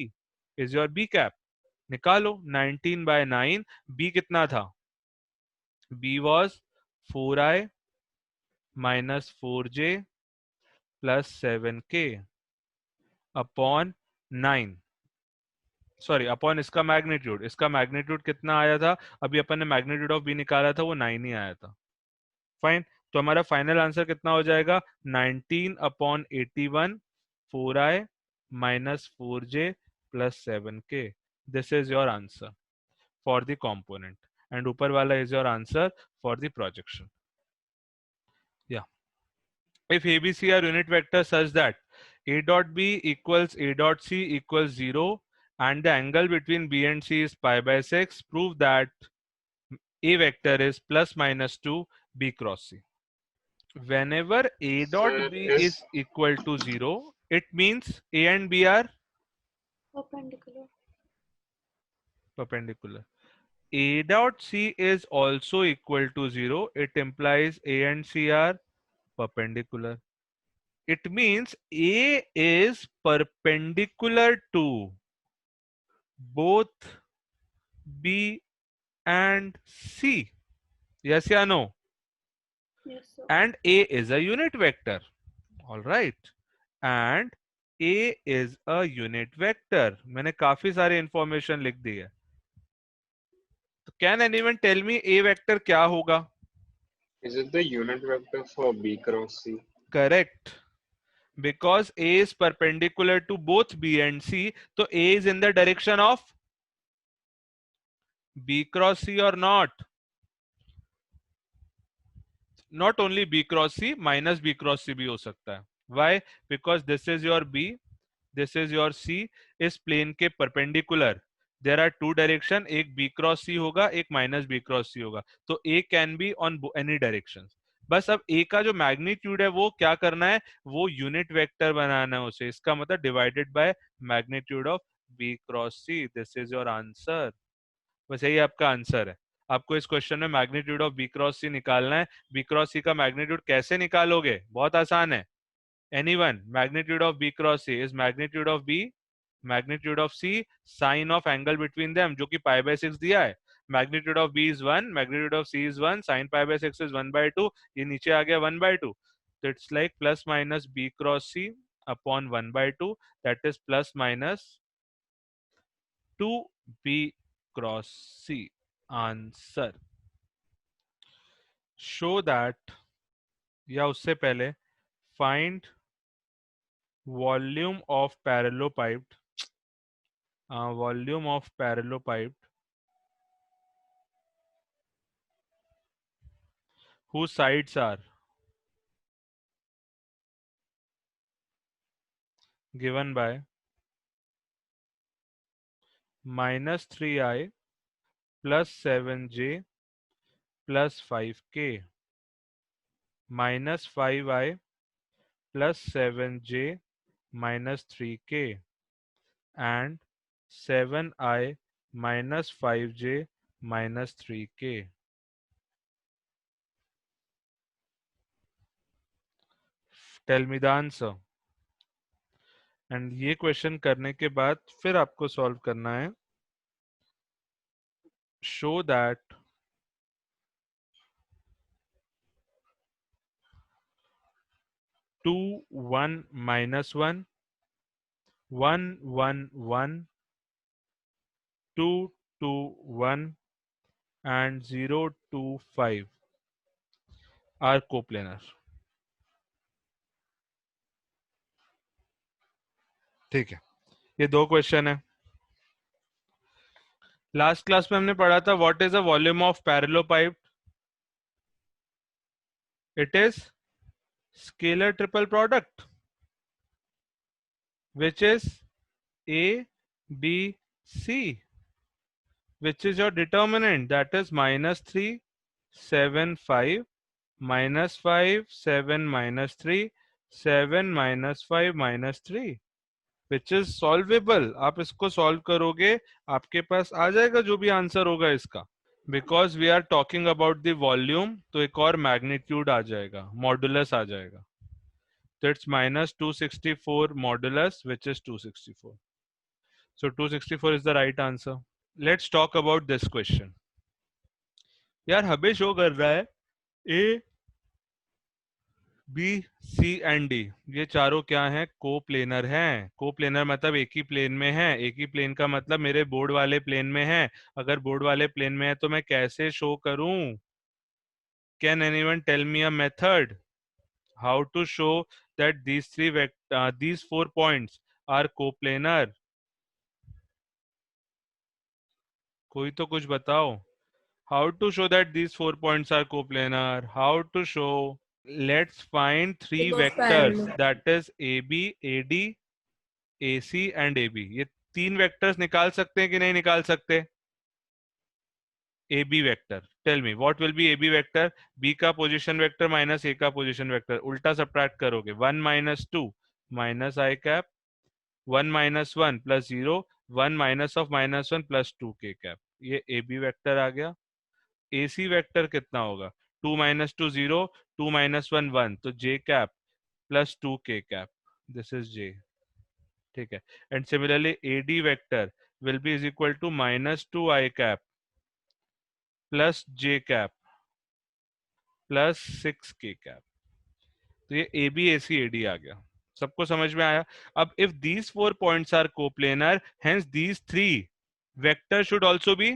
is your B cap. निकालो 19/9, बी कितना था? B was 4i minus 4j plus 7k upon 9, sorry upon इसका मैग्नीट्यूड। इसका मैग्नीट्यूड कितना आया था? अभी अपन ने मैग्नीट्यूड ऑफ बी निकाला था, वो 9 ही आया था। फाइन, तो हमारा फाइनल आंसर कितना हो जाएगा? 19 upon 81 4i minus 4j plus 7k. This is your answer for the component, and ऊपर वाला is your answer for the projection. Yeah. If ABC are unit vectors such that A dot B equals A dot C equals 0 and the angle between B and C is pi by 6, prove that A vector is plus minus 2, B cross C. Whenever A dot Sir, B is is equal to 0, it means A and B are Perpendicular. perpendicular. A dot C is also equal to 0. It implies A and C are perpendicular. It means A is perpendicular to both B and C. Yes or no? Yes, sir. And A is a unit vector. All right. And A is a unit vector. मैंने काफी सारी information लिख दी है. तो can anyone tell me A vector क्या होगा? it the unit vector for B cross C? Correct. Because A is perpendicular to both B and C, so A is in the direction of B cross C or not? Not only B cross C, minus B cross C भी हो सकता है. Why? Because this is your B, this is your C. इस plane के perpendicular there are two direction, एक B cross C होगा, एक minus B cross C होगा. तो A can be on any directions. बस अब A का जो मैग्नीट्यूड है वो क्या करना है, वो यूनिट वेक्टर बनाना है उसे. इसका मतलब divided by magnitude of B cross C. This is your answer. बस यही आपका आंसर है. आपको इस क्वेश्चन में magnitude of B cross C निकालना है. B क्रॉस C का मैग्नीट्यूड कैसे निकालोगे? बहुत आसान है. Anyone? Magnitude of B cross C is magnitude of B, magnitude of C, sine of angle between them, जो कि pi by 6 दिया है. Magnitude of B is 1, magnitude of C is 1, sine pi by 6 is 1 by 2. ये नीचे आ गया 1 by 2. So it's like plus minus B cross C upon 1 by 2. That is plus minus 2B cross C. Answer. Show that, या उससे पहले find volume of parallelopiped whose sides are given by minus 3i plus 7j plus 5k minus 5i plus 7j minus 3k and 7i minus 5j minus 3k. Tell me the answer. And ये question करने के बाद फिर आपको solve करना है. Show that two 1 minus 1 1 1 1 2 2 1 and 0 2 5 are coplanar. ठीक है, ये दो क्वेश्चन है. लास्ट क्लास में हमने पढ़ा था what is a volume of parallelepiped. It is scalar triple product which is A B C, which is your determinant, that is minus 3 7 5 minus 5 7 minus 3 7 minus 5 minus 3, which is solvable. आप इसको solve करोगे आपके पास आ जाएगा जो भी answer होगा इसका. Because we are talking about the volume, तो एक और मैग्नीट्यूड आ जाएगा, मॉडुलस आ जाएगा. So it's minus 264 modulus, which is 264. So 264 is the right answer. Let's talk about this question. यार हमें शो कर रहा है A, B, C and D, ये चारों क्या हैं? कोप्लेनर हैं. कोप्लेनर मतलब एक ही प्लेन में है. एक ही प्लेन का मतलब मेरे बोर्ड वाले प्लेन में है. अगर बोर्ड वाले प्लेन में है तो मैं कैसे शो करूं? Can anyone tell me a method how to show that these 4 points are coplanar? कोई तो कुछ बताओ. How to show that these 4 points are coplanar? How to show? Let's find 3 Because vectors, parallel. that is AB, AD, AC and AB. ये 3 vectors निकाल सकते हैं कि नहीं निकाल सकते? A B vector, tell me what will be A B vector? B का position vector minus A का पोजीशन वेक्टर, उल्टा सब्ट्रैक्ट करोगे, 1 minus 2 minus I cap, 1 minus 1 plus 0, 1 minus of minus 1 plus 2 K cap. ये ए B vector आ गया। ए C vector कितना होगा? 2 minus 2 0, 2 minus 1 1, तो जे cap plus 2 K cap, this is जे, ठीक है। And similarly A D vector will be is equal to minus 2 I cap plus j cap plus 6 k cap। तो ये ए B A C A D आ गया। सबको समझ में आया? अब if these 4 points are coplanar, hence these 3 vector should also be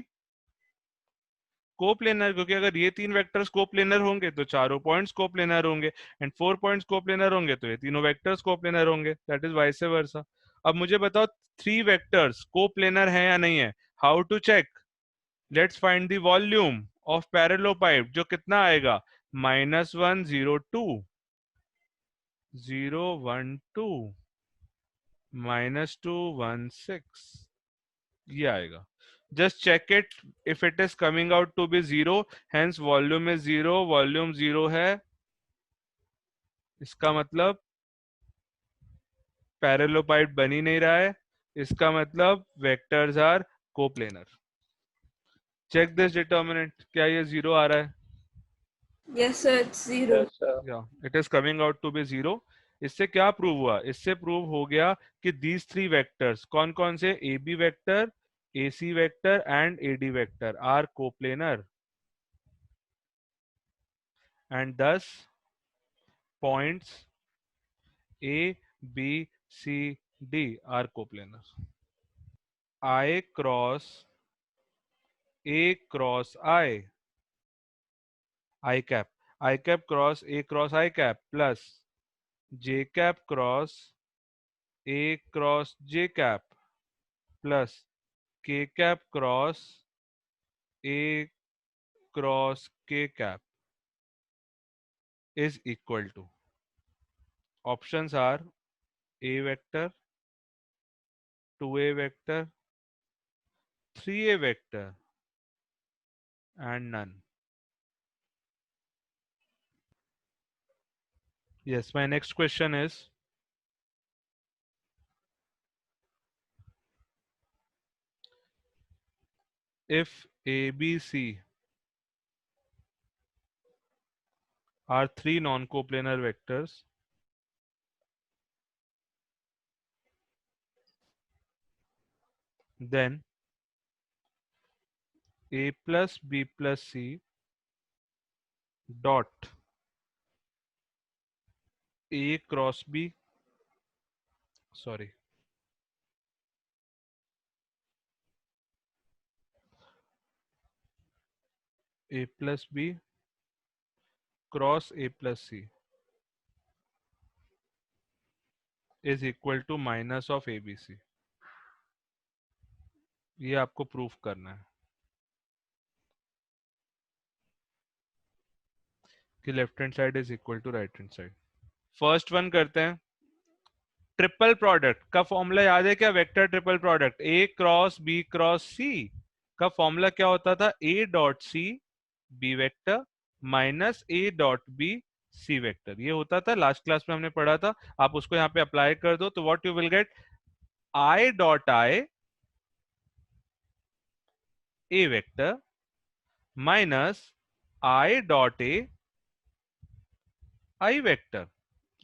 coplanar, क्योंकि अगर ये 3 वेक्टर्स कोप्लेनर होंगे तो चारों पॉइंट्स कोप्लेनर होंगे, एंड 4 पॉइंट्स कोप्लेनर होंगे तो ये तीनों वेक्टर्स कोप्लेनर होंगे, दैट इज वाइस वर्सा। अब मुझे बताओ 3 वेक्टर्स कोप्लेनर है या नहीं है? How to check? Let's find the volume of parallelepiped, जो कितना आएगा? -1 0 2 0 1 2 -2 1 6, ये आएगा। Just check it if it is coming out to be 0, hence volume is 0, volume 0 है, इसका मतलब पैरेललोपाइड बन ही नहीं रहा है, इसका मतलब vectors are coplanar. Check this determinant, क्या ये 0 आ रहा है? Yes, sir, it's 0. Yes, sir. या it is coming out to be 0। इससे क्या प्रूव हुआ? इससे प्रूव हो गया कि दीज 3 वेक्टर्स, कौन कौन से? A B vector, A C vector and A D vector are coplanar, and thus points A, B, C, D are coplanar. I cross A cross I cap, I cap cross A cross I cap plus J cap cross A cross J cap plus K cap cross A cross K cap is equal to, options are A vector, 2A vector, 3A vector and none. Yes, my next question is, if A, B, C are 3 non-coplanar vectors, then A plus B plus C dot A cross B, sorry, A plus B cross A plus C is equal to minus of ABC। ये आपको proof करना है कि left hand side is equal to right hand side. First one करते हैं। Triple product का formula याद है क्या? Vector triple product A cross B cross C का फॉर्मूला क्या होता था? A dot C B vector minus A dot B C vector, ये होता था, लास्ट क्लास में हमने पढ़ा था। आप उसको यहाँ पे अप्लाई कर दो तो what you will gate? I dot I A vector minus I dot A I vector,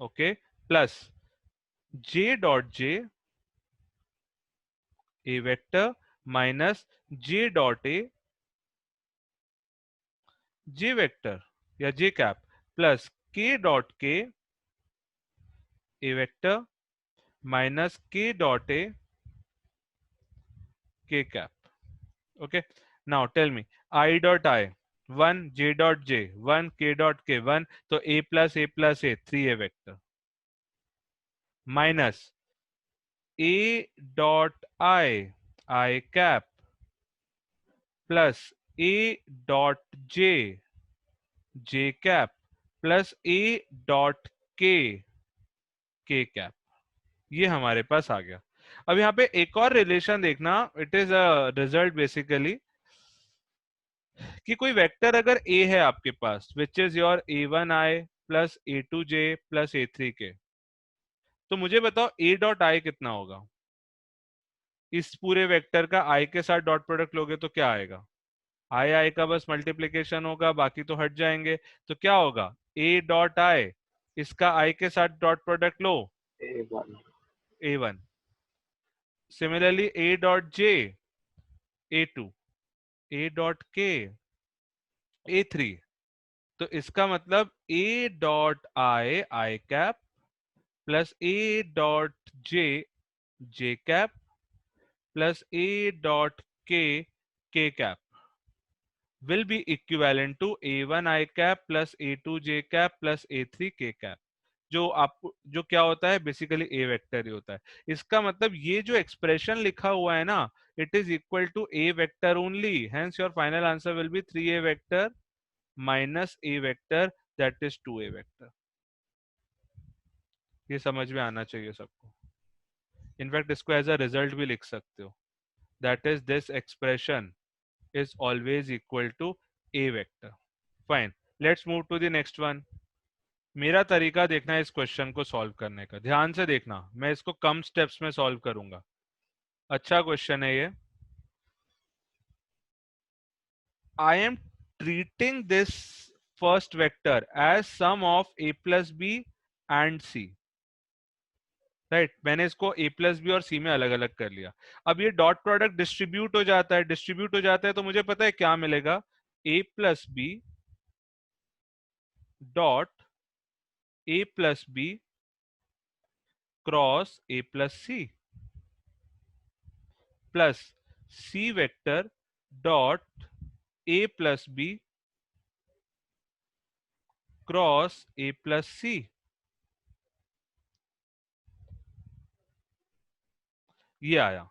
okay, plus j dot j a vector minus j dot a j vector या j cap plus k dot k a vector minus k dot a k cap। okay, now tell me I dot I 1, j dot j 1, k dot k 1, तो a plus a plus a 3a vector minus a dot I cap plus a dot j cap plus a dot k cap, ये हमारे पास आ गया। अब यहाँ पे एक और relation देखना, it is a result basically, कि कोई वेक्टर अगर a है आपके पास which is your a1i plus a2j plus a3k, तो मुझे बताओ a डॉट i कितना होगा? इस पूरे वेक्टर का i के साथ डॉट प्रोडक्ट लोगे तो क्या आएगा? i का बस मल्टीप्लिकेशन होगा, बाकी तो हट जाएंगे। तो क्या होगा? a डॉट i, इसका i के साथ dot product low, A1. a1। Similarly a dot j a2, a dot k a3। तो इसका मतलब a dot i i cap plus a dot j j cap plus a dot k k cap will be equivalent to a1 i cap plus a2 j cap plus a3 k cap। जो आपको जो क्या होता है basically ए vector ही होता है। इसका मतलब ये जो एक्सप्रेशन लिखा हुआ है ना, it is equal to A vector only, hence your final answer will be 3a vector minus a vector, that is 2a vector. ये समझ में आना चाहिए सबको। इनफैक्ट इसको एज अ रिजल्ट भी लिख सकते हो, that is this expression is always equal to a vector. Fine. Let's move to the next one. मेरा तरीका देखना है इस क्वेश्चन को सॉल्व करने का, ध्यान से देखना, मैं इसको कम स्टेप्स में सॉल्व करूंगा। अच्छा क्वेश्चन है ये। I am treating this first vector as sum of a plus b and c. Right मैंने इसको a प्लस बी और c में अलग अलग कर लिया। अब ये डॉट प्रोडक्ट डिस्ट्रीब्यूट हो जाता है, डिस्ट्रीब्यूट हो जाता है तो मुझे पता है क्या मिलेगा, a plus B dot a plus B cross a plus C plus c vector dot a plus B cross a plus C. ये आया।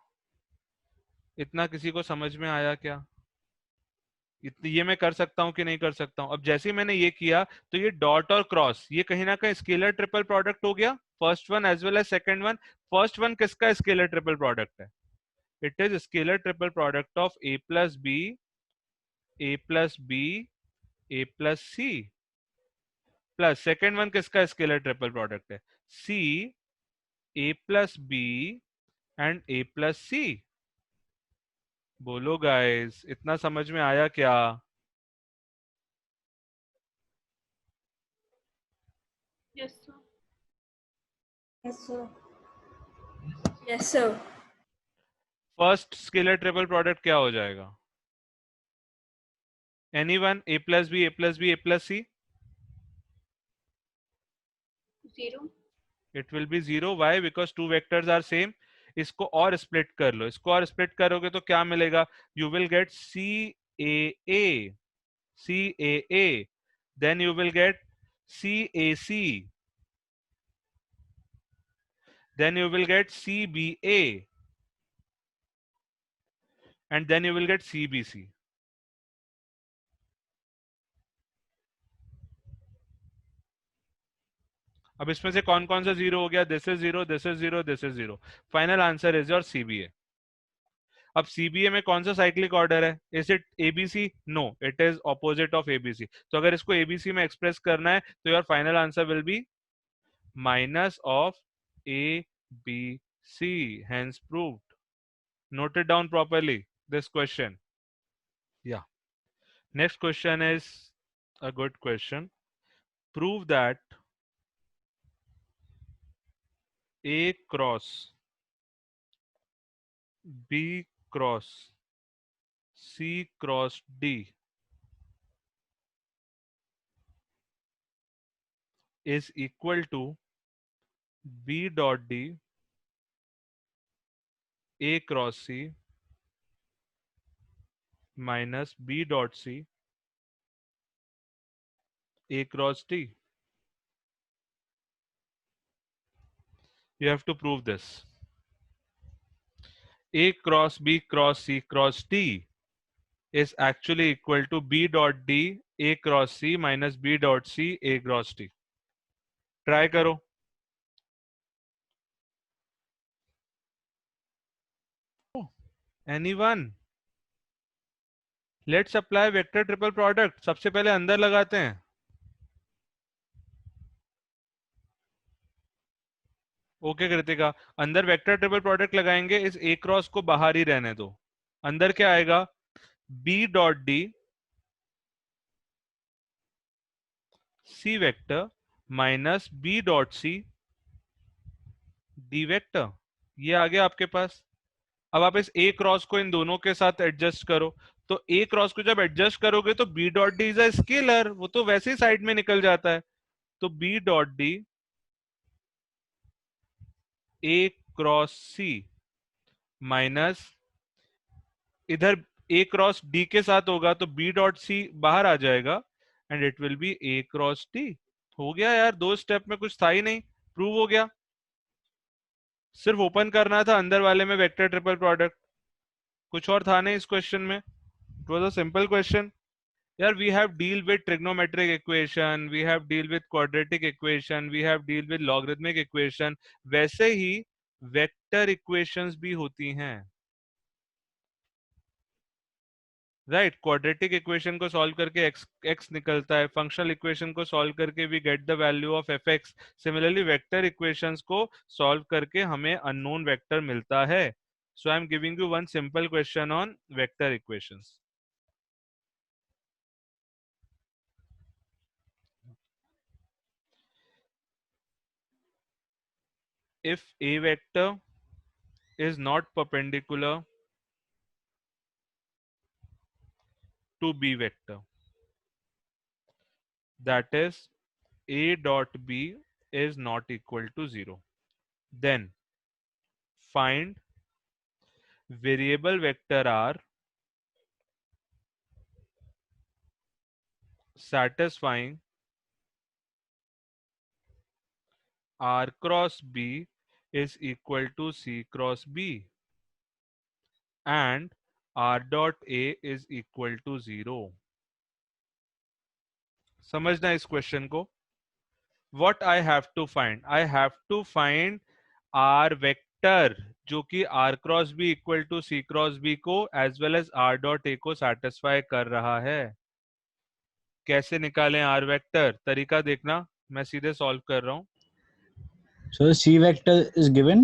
इतना किसी को समझ में आया क्या? ये मैं कर सकता हूं कि नहीं कर सकता हूं? अब जैसे ही मैंने ये किया तो ये डॉट और क्रॉस ये कहीं ना कहीं स्केलर ट्रिपल प्रोडक्ट हो गया, first one as well as second one. First one किसका स्केलर ट्रिपल प्रोडक्ट है? It is scalar triple product of a plus B, a plus B, a plus C plus second one किसका scalar triple product है? C, a plus B and a plus C. बोलो guys, इतना समझ में आया क्या? Yes, sir. Yes, sir. Yes, sir. First scalar triple product क्या हो जाएगा? Anyone? a plus B, a plus B, a plus C. 0. It will be zero. Why? Because two vectors are same. इसको और स्प्लिट कर लो, इसको और split करोगे तो क्या मिलेगा? You will get C A A, C A A, then you will get C A C, then you will get CBA, and then you will get CBC. अब इसमें से कौन कौन सा जीरो हो गया? This is zero, this is zero, this is zero. Final answer is your CBA। अब CBA में कौन सा साइक्लिक ऑर्डर है? Is it ABC? No, it is opposite of ABC। तो अगर इसको ABC में एक्सप्रेस करना है तो your final answer will B minus of ABC, hence proved। Note it down properly, this question. Yeah. Next question is a good question. Prove that A cross B cross C cross D is equal to B dot D A cross C minus B dot C A cross D. You have to prove this. A cross B cross C cross D is actually equal to B dot D A cross C minus B dot C A cross D. Try करो। Anyone? Let's apply vector triple product. सबसे पहले अंदर लगाते हैं। Okay Kritika, अंदर vector triple product लगाएंगे, इस ए cross को बाहर ही रहने दो। अंदर क्या आएगा, B dot D C vector minus B dot C D vector. ये आ गया आपके पास। अब आप इस ए क्रॉस को इन दोनों के साथ एडजस्ट करो। तो ए क्रॉस को जब एडजस्ट करोगे तो B dot D is a scalar, वो तो वैसे ही साइड में निकल जाता है। तो B dot D A cross C minus, इधर ए क्रॉस डी के साथ होगा तो बी डॉट सी बाहर आ जाएगा and it will be A cross D. हो गया यार, दो स्टेप में कुछ था ही नहीं, प्रूव हो गया। सिर्फ ओपन करना था अंदर वाले में वेक्टर ट्रिपल प्रोडक्ट, कुछ और था नहीं इस क्वेश्चन में। It was a simple question यार। We have deal with trigonometric equation, we have deal with quadratic equation, we have deal with logarithmic equation, वैसे ही वेक्टर इक्वेशंस भी होती हैं। राइट, क्वाड्रेटिक इक्वेशन को सॉल्व करके एक्स निकलता है, फंक्शनल इक्वेशन को सॉल्व करके we get the value of F X. Similarly vector equations को सॉल्व करके हमें अननोन वेक्टर मिलता है। So I am giving you one simple question on vector equations. If a vector is not perpendicular to b vector, that is a dot b is not equal to 0, then find variable vector r satisfying r cross b is equal to c cross b and r dot a is equal to 0। समझना इस question को। What I have to find? I have to find r vector जो कि r cross b equal to c cross b को as well as r dot a को satisfy कर रहा है। कैसे निकालें r वेक्टर, तरीका देखना, मैं सीधे सॉल्व कर रहा हूँ। So the C vector is given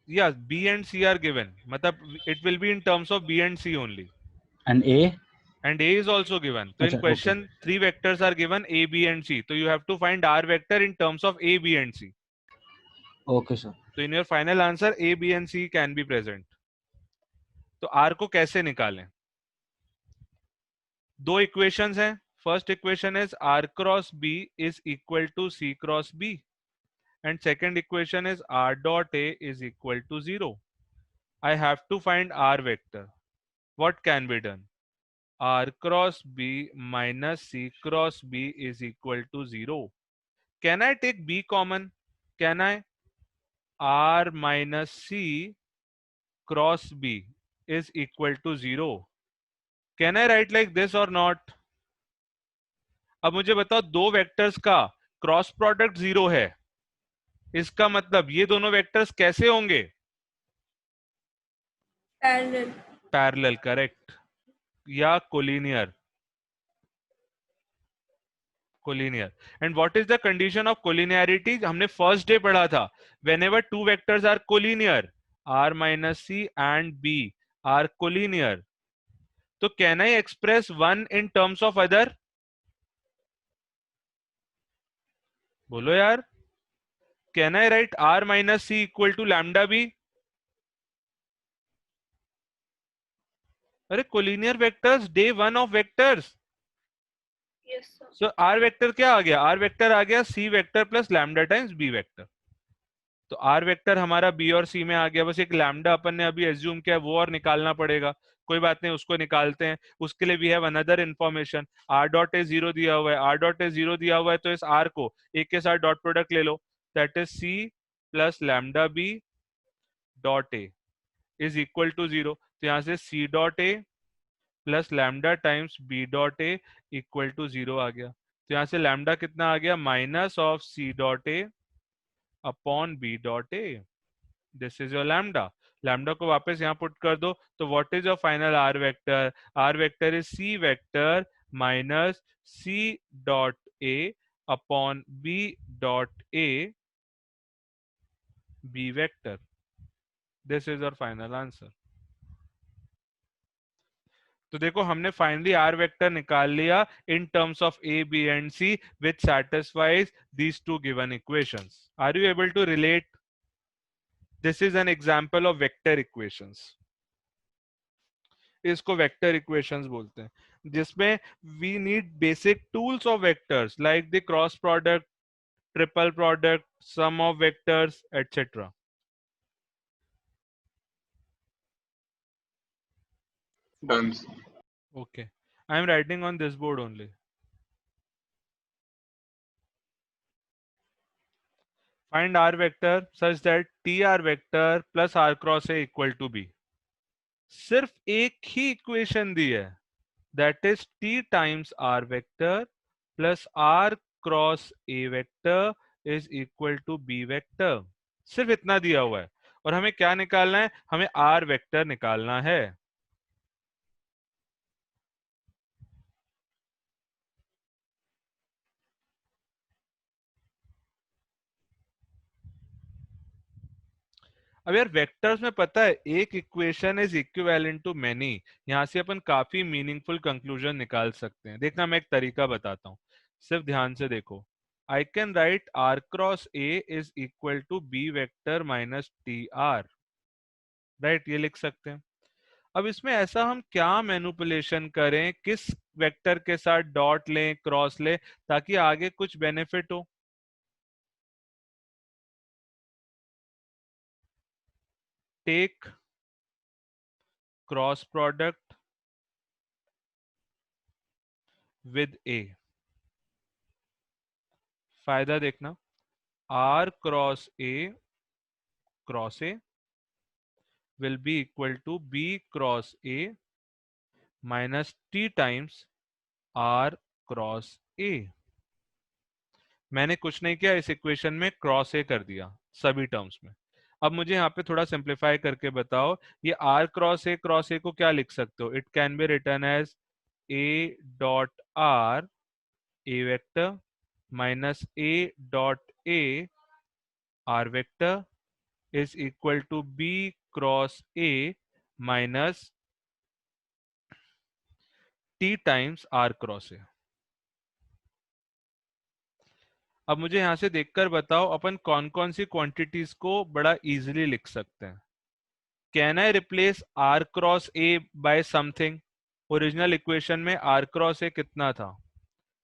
Yeah, b and c are given, मतलब it will be in terms of b and c only, and A. and a is also given. So in Achha, question three vectors are given, a, b and c, so you have to find r vector in terms of a, b and c. Okay, sir. So in your final answer a, b and c can be present. तो r को कैसे निकालें? दो equations हैं। First equation is r cross b is equal to c cross b and second equation is r dot a is equal to 0। I have to find r vector. What can be done? r cross b minus c cross b is equal to 0. Can I take b common? Can I? r minus c cross b is equal to 0. Can I write like this or not? अब मुझे बताओ, दो vectors का cross product 0 है, इसका मतलब ये दोनों वेक्टर्स कैसे होंगे? Parallel. पैरेलल, करेक्ट, या collinear. Collinear. And what is the condition of collinearity? हमने फर्स्ट डे पढ़ा था, whenever two vectors are collinear, r minus C and b are collinear, तो can I express one in terms of other? बोलो यार, can I write r minus C equal to lambda b? अरे collinear vectors, day one of vectors. Yes, sir. So R vector क्या आ गया? Are vector आ गया C vector plus lambda times B vector. तो R vector हमारा B और C में आ गया, बस एक लैम्डा अपन ने अभी एज्यूम किया वो और निकालना पड़ेगा, कोई बात नहीं, उसको निकालते हैं। उसके लिए we have another information, R dot A 0 दिया हुआ है, आर डॉट ए 0 दिया हुआ है, तो इस आर को एक के साथ डॉट प्रोडक्ट ले लो, that is C plus lambda B dot A is equal to 0। तो यहाँ से C dot A plus lambda times B dot A equal to 0 आ गया। तो यहाँ से लैम्डा कितना आ गया? Minus of C dot A upon B dot A. This is your lambda. Lambda को वापस यहाँ पुट कर दो, तो what is your final R vector? R vector is C vector minus C dot A upon B dot A B vector. This is your final answer. तो देखो हमने finally R vector निकाल लिया in terms of A B and C which satisfies these two given equations. Are you able to relate? This is an example of vector equations. इसको vector equations बोलते हैं, जिसमें we need basic tools of vectors like the cross product, triple product, some of vectors etcetera. Done. Okay, I am writing on this board only. Find r vector such that tr vector plus r cross a equal to b. सिर्फ एक ही equation दी है, that is t times r vector plus r cross a vector is equal to b vector. सिर्फ इतना दिया हुआ है और हमें क्या निकालना है? हमें r वेक्टर निकालना है. अब यार वेक्टर्स में पता है एक equation is equivalent to many. यहां से अपन काफी मीनिंगफुल कंक्लूजन निकाल सकते हैं. देखना मैं एक तरीका बताता हूँ, सिर्फ ध्यान से देखो. I can write R cross A is equal to B vector minus T R. Right, ये लिख सकते हैं. अब इसमें ऐसा हम क्या मैनिपुलेशन करें, किस वेक्टर के साथ डॉट लें, क्रॉस लें, ताकि आगे कुछ बेनिफिट हो. Take cross product with A. फायदा देखना, R cross A will be equal to b cross a minus t times r cross a. मैंने कुछ नहीं किया, इस इक्वेशन में क्रॉस ए कर दिया सभी टर्म्स में. अब मुझे यहाँ पे थोड़ा सिंप्लीफाई करके बताओ, ये r क्रॉस ए को क्या लिख सकते हो? It can be written as a dot r a vector minus a dot a r vector is equal to b cross a minus t times r cross a. अब मुझे यहां से देखकर बताओ अपन कौन कौन सी क्वांटिटीज को बड़ा इजीली लिख सकते हैं. Can I replace r cross a by something? Original equation में r क्रॉस a कितना था?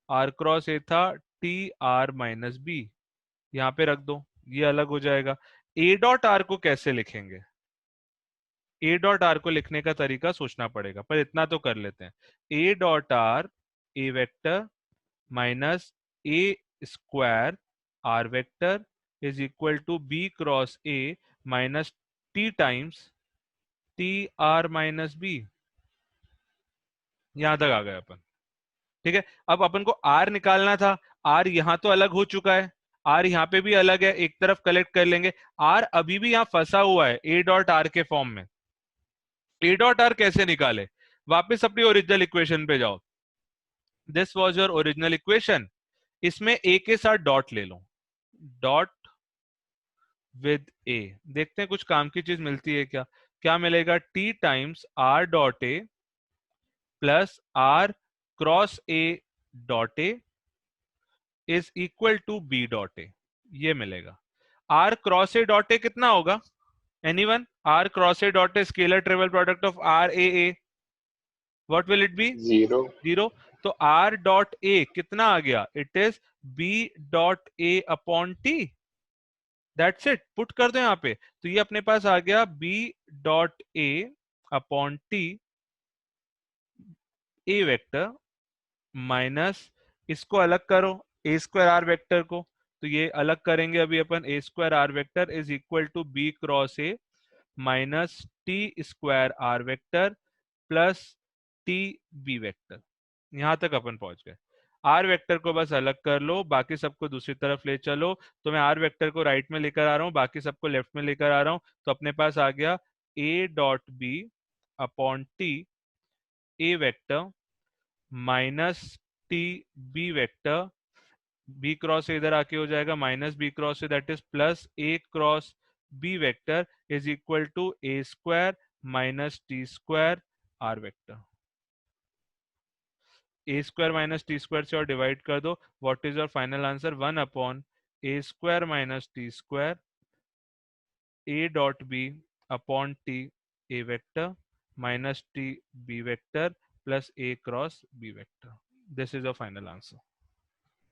r क्रॉस a था t r माइनस b. यहाँ पे रख दो, ये अलग हो जाएगा. a डॉट r को कैसे लिखेंगे? a डॉट r को लिखने का तरीका सोचना पड़ेगा, पर इतना तो कर लेते हैं. a dot r a vector minus a square r vector is equal to b cross a minus t times t r minus b. यहां तक आ गए अपन. ठीक है, अब अपन को r निकालना था. r यहां तो अलग हो चुका है, r यहाँ पे भी अलग है, एक तरफ कलेक्ट कर लेंगे. r अभी भी यहाँ फंसा हुआ है a डॉट r के फॉर्म में. a डॉट r कैसे निकाले? वापस अपनी ओरिजिनल इक्वेशन पे जाओ. This was your original equation. इसमें a के साथ डॉट ले लो, डॉट विद a. देखते हैं कुछ काम की चीज मिलती है क्या. क्या मिलेगा? t times r dot a plus r cross a dot a is equal to b dot a. ये मिलेगा. r cross a dot a कितना होगा? Anyone? r cross a dot a scalar triple product of r a a. What will it be? 0. तो r dot a कितना आ गया? It is b dot a upon t. That's it. Put कर दो यहाँ पे, तो ये अपने पास आ गया b dot a upon t a vector minus इसको अलग करो a स्क्वायर r वेक्टर को. तो ये अलग करेंगे अभी अपन. a square r vector is equal to b cross a minus t square r vector plus t b vector. यहां तक अपन पहुंच गए. r वेक्टर को बस अलग कर लो, बाकी सबको दूसरी तरफ ले चलो. तो मैं r वेक्टर को राइट में लेकर आ रहा हूं, बाकी सबको लेफ्ट में लेकर आ रहा हूं. तो अपने पास आ गया a dot b upon t a vector minus T B vector, B cross इधर आके हो जाएगा minus B cross, that is plus A cross B vector is equal to A square minus T square R vector. A square minus T square से और divide कर दो, what is your final answer? 1 upon A square minus T square A dot B upon T A vector minus T B vector plus a cross b vector. This is your final answer.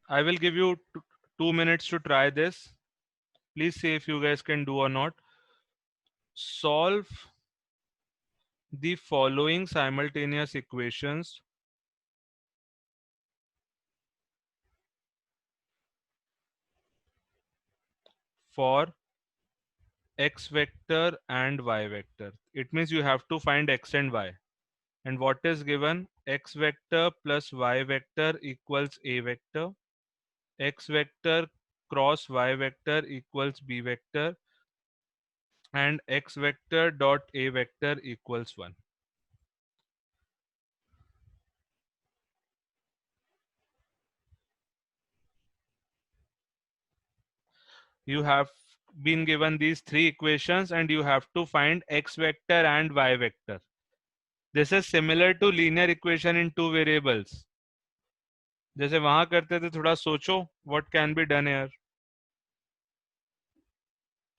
I will give you 2 minutes to try this. Please see if you guys can do or not. Solve the following simultaneous equations for x vector and y vector. It means you have to find x and y. And what is given? X vector plus y vector equals a vector. X vector cross y vector equals b vector. And x vector dot a vector equals 1. You have been given these three equations and you have to find x vector and y vector. This is similar to linear equation in two variables. जैसे वहां करते थे, थोड़ा सोचो what can be done here.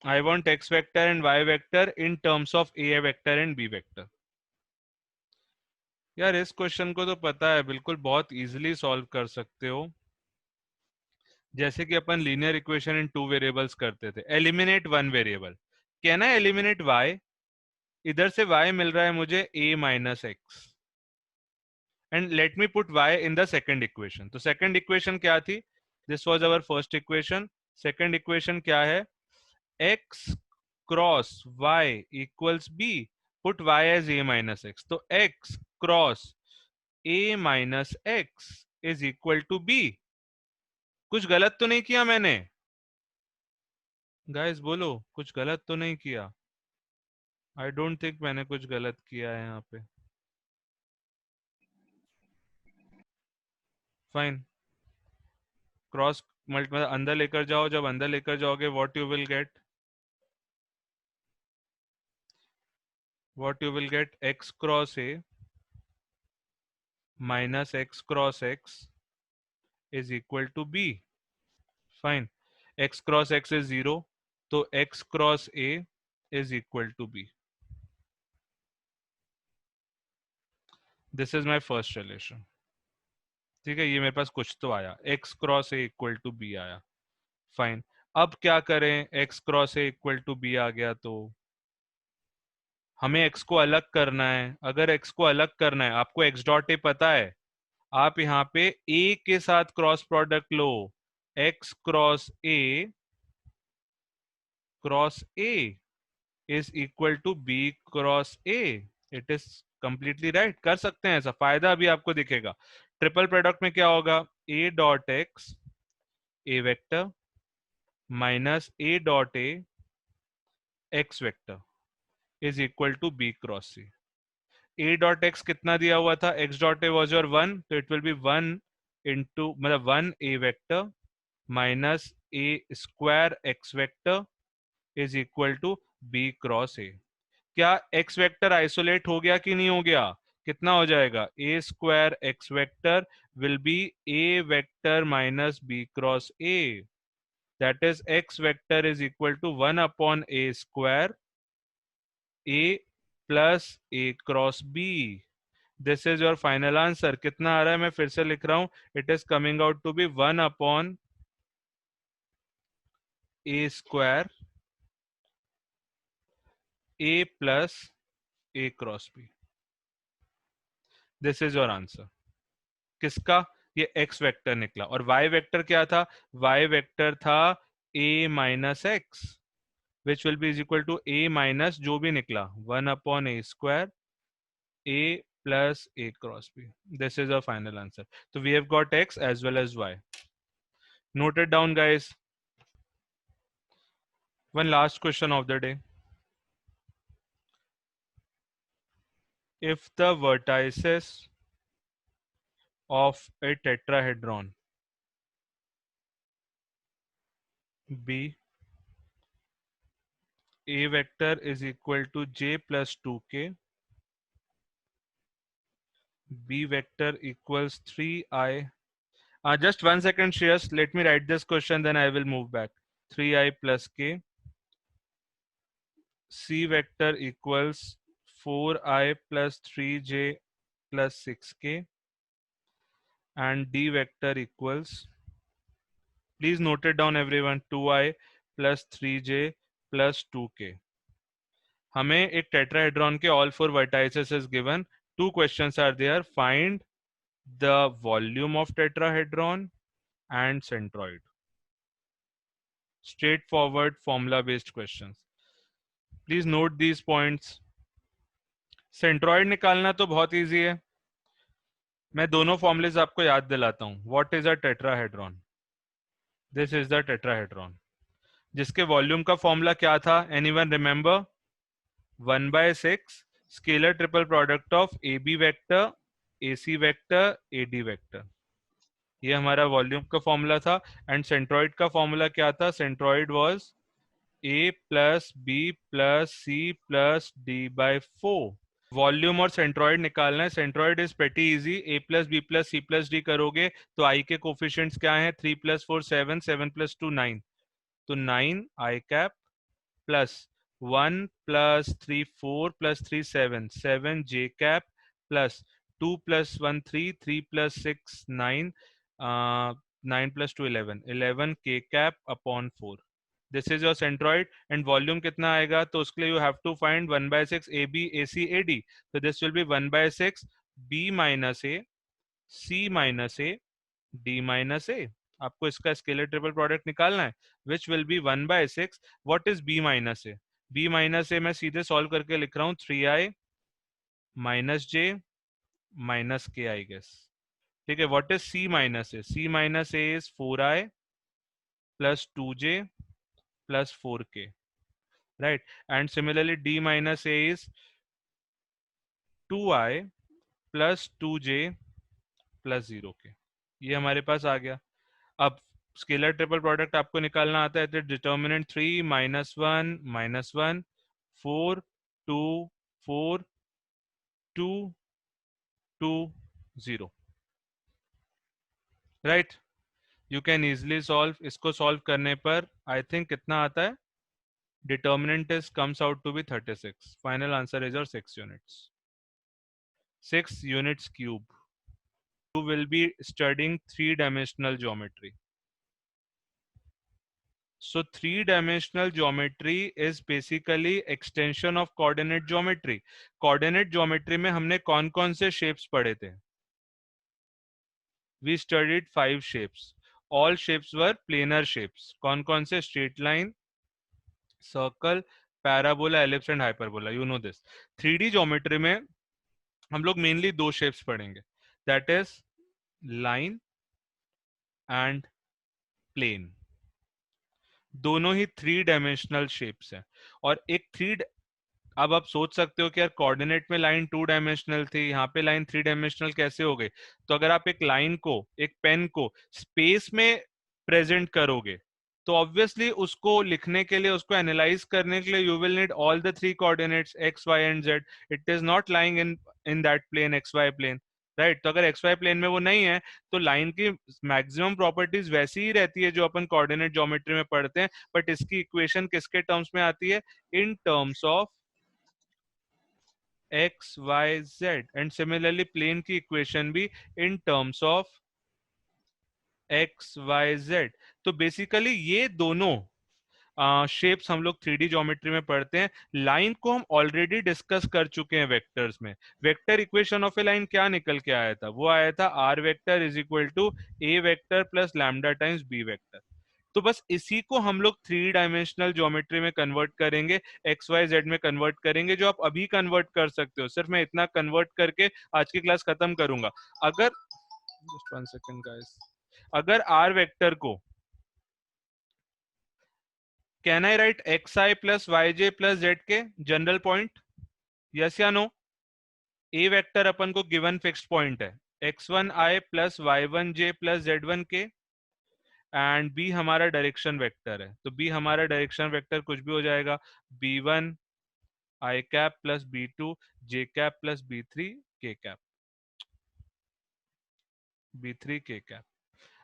I want x vector and y vector in terms of a vector and b vector. यार इस question को तो पता है, बिल्कुल बहुत इजीली सॉल्व कर सकते हो, जैसे कि अपन linear equation in two variables करते थे. एलिमिनेट वन वेरिएबल, कहना है एलिमिनेट y, इधर से y मिल रहा है मुझे a minus X, and let me put y in the second equation. तो सेकंड इक्वेशन क्या थी? This was our first equation. Second equation क्या है? x cross y equals b, put y as a minus X. तो x cross a minus X is equal to b. कुछ गलत तो नहीं किया मैंने? गाइस बोलो, कुछ गलत तो नहीं किया? आई डोंट थिंक मैंने कुछ गलत किया है यहाँ पे. फाइन. क्रॉस मल्टीप्लाई अंदर लेकर जाओ, जब अंदर लेकर जाओगे what you will get? x cross a minus x cross x is equal to b. Fine. x cross x is 0, तो x cross a is equal to b. This is my first relation. ठीक है, ये मेरे पास कुछ तो आया, x cross a equal to b आया. फाइन. अब क्या करें? x cross a equal to b आ गया, तो हमें x को अलग करना है. अगर x को अलग करना है, आपको x डॉट a पता है, आप यहाँ पे a के साथ क्रॉस प्रोडक्ट लो. x cross a is equal to b cross a. It is completely right. कर सकते हैं ऐसा, फायदा अभी आपको दिखेगा. ट्रिपल प्रोडक्ट में क्या होगा? a dot x a vector minus a dot a x vector is equal to b cross c. a dot x कितना दिया हुआ था? x dot a was your 1, तो इट विल बी 1 इंटू मतलब 1 a vector minus a square x vector is equal to b cross a. क्या x vector isolate हो गया कि नहीं हो गया? कितना हो जाएगा? a square x vector will be a vector minus b cross a. That is x vector is equal to 1 upon a square a plus a cross b. This is your final answer. कितना आ रहा है? मैं फिर से लिख रहा हूं. It is coming out to be 1 upon a square a plus a cross b. This is your answer. किसका? ये x वेक्टर निकला. और y वेक्टर क्या था? y वेक्टर था a minus x, which will be is equal to a minus जो भी निकला 1 upon a square a plus a cross b. This is our final answer. So we have got x as well as y. Note it down, guys. One last question of the day. if the vertices of a tetrahedron be a vector is equal to j plus 2k, b vector equals 3i. Just 1 second, Shreyas. Let me write this question, then I will move back. 3i plus k. C vector equals 4i plus 3j plus 6k. And D vector equals, please note it down everyone, 2i plus 3j plus 2k. हमें एक tetrahedron के all four vertices is given. Two questions are there. Find the volume of tetrahedron and centroid. Straightforward formula based questions. Please note these points. Centroid निकालना तो बहुत easy है. मैं दोनों formulas आपको याद दिलाता हूं. What is a tetrahedron? This is the tetrahedron. जिसके वॉल्यूम का फॉर्मूला क्या था? Anyone remember? 1/6 scalar triple product of A B vector, A C vector, A D vector. ये हमारा वॉल्यूम का फॉर्मूला था. एंड सेंट्रॉइड का फॉर्मूला क्या था? Centroid was A plus B plus C plus D by 4. Volume और centroid निकालना है. Centroid is pretty easy. A plus B plus C plus D करोगे तो आई के कोफिशिएंट्स क्या हैं? 3 + 4 7, 7 + 2 9. तो 9 आई कैप प्लस 1 + 3 4 + 3 7, 7 जे कैप प्लस 2 + 1 3, 3 + 6 9, 9 + 2 11, 11 के cap upon 4. This is your centroid. And volume कितना आएगा? तो उसके लिए you have to find 1/6 A B A C A D. तो this will be 1/6 B minus A C minus A D minus A. आपको इसका scalar triple product निकालना है, which will be 1/6. What is b minus A? b minus A मैं सीधे solve करके लिख रहा हूं, 3i माइनस जे माइनस के आई गेस. ठीक है. What is c minus A? c minus A is 4i plus 2j plus 4k, right. And similarly d minus A is 2i plus 2j plus 0k. ये हमारे पास आ गया. अब स्केलर ट्रिपल प्रोडक्ट आपको निकालना आता है. तो determinant 3 -1 -1 4 2 4 2 2 0, right. You can easily solve. इसको सॉल्व करने पर आई थिंक कितना आता है? Determinant is comes out to be 36. Final answer is your 6 units. 6 units cube. You will be studying 3-dimensional geometry. So 3-dimensional geometry is basically extension of coordinate geometry. Coordinate geometry में हमने कौन-कौन से shapes पढ़े थे? We studied 5 shapes. All shapes were planar shapes. कौन-कौन से? Straight line, circle, parabola, ellipse and hyperbola. You know this. 3D geometry में हम लोग mainly 2 shapes पढ़ेंगे. That is line and plane. दोनों ही 3-dimensional shapes हैं. और एक अब आप सोच सकते हो कि यार कोऑर्डिनेट में लाइन 2-dimensional थी, यहाँ पे लाइन 3-dimensional कैसे हो गई? तो अगर आप एक लाइन को, एक पेन को स्पेस में प्रेजेंट करोगे तो ऑब्वियसली उसको लिखने के लिए, उसको एनालाइज करने के लिए you will need all the 3 coordinates x, y and z. It is not lying in that plane xy plane, right. तो अगर xy प्लेन में वो नहीं है तो लाइन की मैक्सिमम प्रॉपर्टीज वैसी ही रहती है जो अपन कोऑर्डिनेट ज्योमेट्री में पढ़ते हैं. बट इसकी इक्वेशन किसके टर्म्स में आती है? In terms of x, y, z. And similarly plane की इक्वेशन भी in terms of x, y, z. तो बेसिकली ये दोनों शेप्स हम लोग 3D ज्योमेट्री में पढ़ते हैं. लाइन को हम ऑलरेडी डिस्कस कर चुके हैं वेक्टर्स में. Vector equation of a line क्या निकल के आया था? वो आया था r vector is equal to a vector plus lambda times b vector. तो बस इसी को हम लोग 3-dimensional ज्योमेट्री में कन्वर्ट करेंगे, x, y, z में कन्वर्ट करेंगे, जो आप अभी कन्वर्ट कर सकते हो. सिर्फ मैं इतना कन्वर्ट करके आज की क्लास खत्म करूंगा. अगर जस्ट 1 सेकंड गाइस, अगर r वेक्टर को can I write xi plus yj plus zk general point? Yes या नो? ए वेक्टर अपन को गिवन फिक्स्ड पॉइंट है x1i plus y1j plus z1k, and B हमारा डायरेक्शन वेक्टर है, तो B हमारा डायरेक्शन वेक्टर कुछ भी हो जाएगा, b1 i cap plus b2 j cap plus b3 k cap, b3 k cap.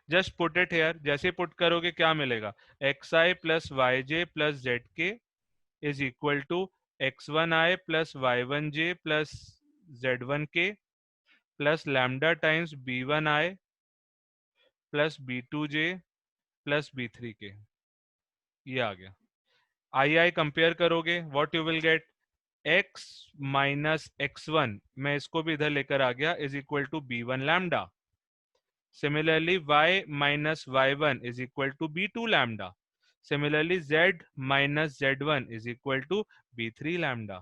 Just put it here, जैसे पुट करोगे क्या मिलेगा, xi plus yj plus zk is equal to x1i plus y1j plus z1k plus lambda times b1i plus b2j plus b3k। ये आ गया। I compare करोगे, what you will get, x minus x1, मैं इसको भी इधर लेकर आ गया, is equal to b1 lambda. Similarly, y minus y1 is equal to b2 lambda. Similarly, z minus z1 is equal to b3 lambda.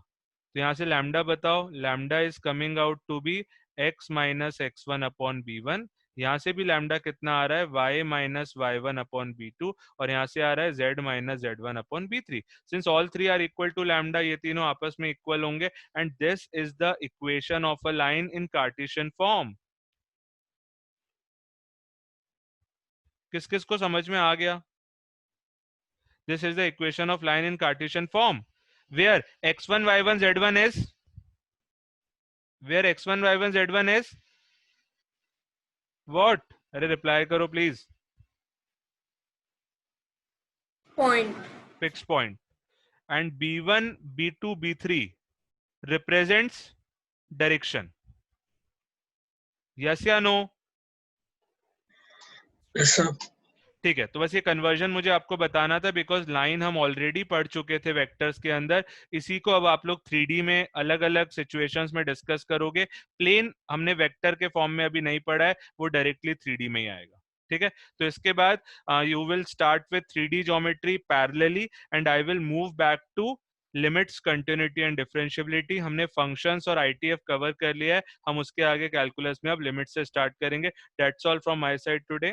तो यहाँ से lambda बताओ, lambda is coming out to be x minus x1 upon b1. यहाँ से भी lambda कितना आ रहा है, y minus y1 upon b2, और यहाँ से आ रहा है z minus z1 upon b3. Since all three are equal to lambda, ये तीनों आपस में equal होंगे, and this is the equation of a line in Cartesian form. किस किस को समझ में आ गया? This is the equation of line in Cartesian form, where x1 y1 z1 is, where x1 y1 z1 is what? अरे reply करो please. Point. Fixed point. And b1 b2 b3 represents direction. Yes या no? Yes, sir. ठीक है, तो बस ये conversion मुझे आपको बताना था, बिकॉज लाइन हम ऑलरेडी पढ़ चुके थे वेक्टर्स के अंदर, इसी को अब आप लोग 3D में अलग अलग सिचुएशंस में डिस्कस करोगे। प्लेन हमने वेक्टर के फॉर्म में अभी नहीं पढ़ा है, वो डायरेक्टली 3D में ही आएगा। ठीक है, तो इसके बाद you will start with 3D geometry parallelly, and I will move back to limits, continuity and differentiability. हमने फंक्शंस और ITF कवर कर लिया है, हम उसके आगे कैलकुलस में अब लिमिट्स से स्टार्ट करेंगे। That's all from my side today.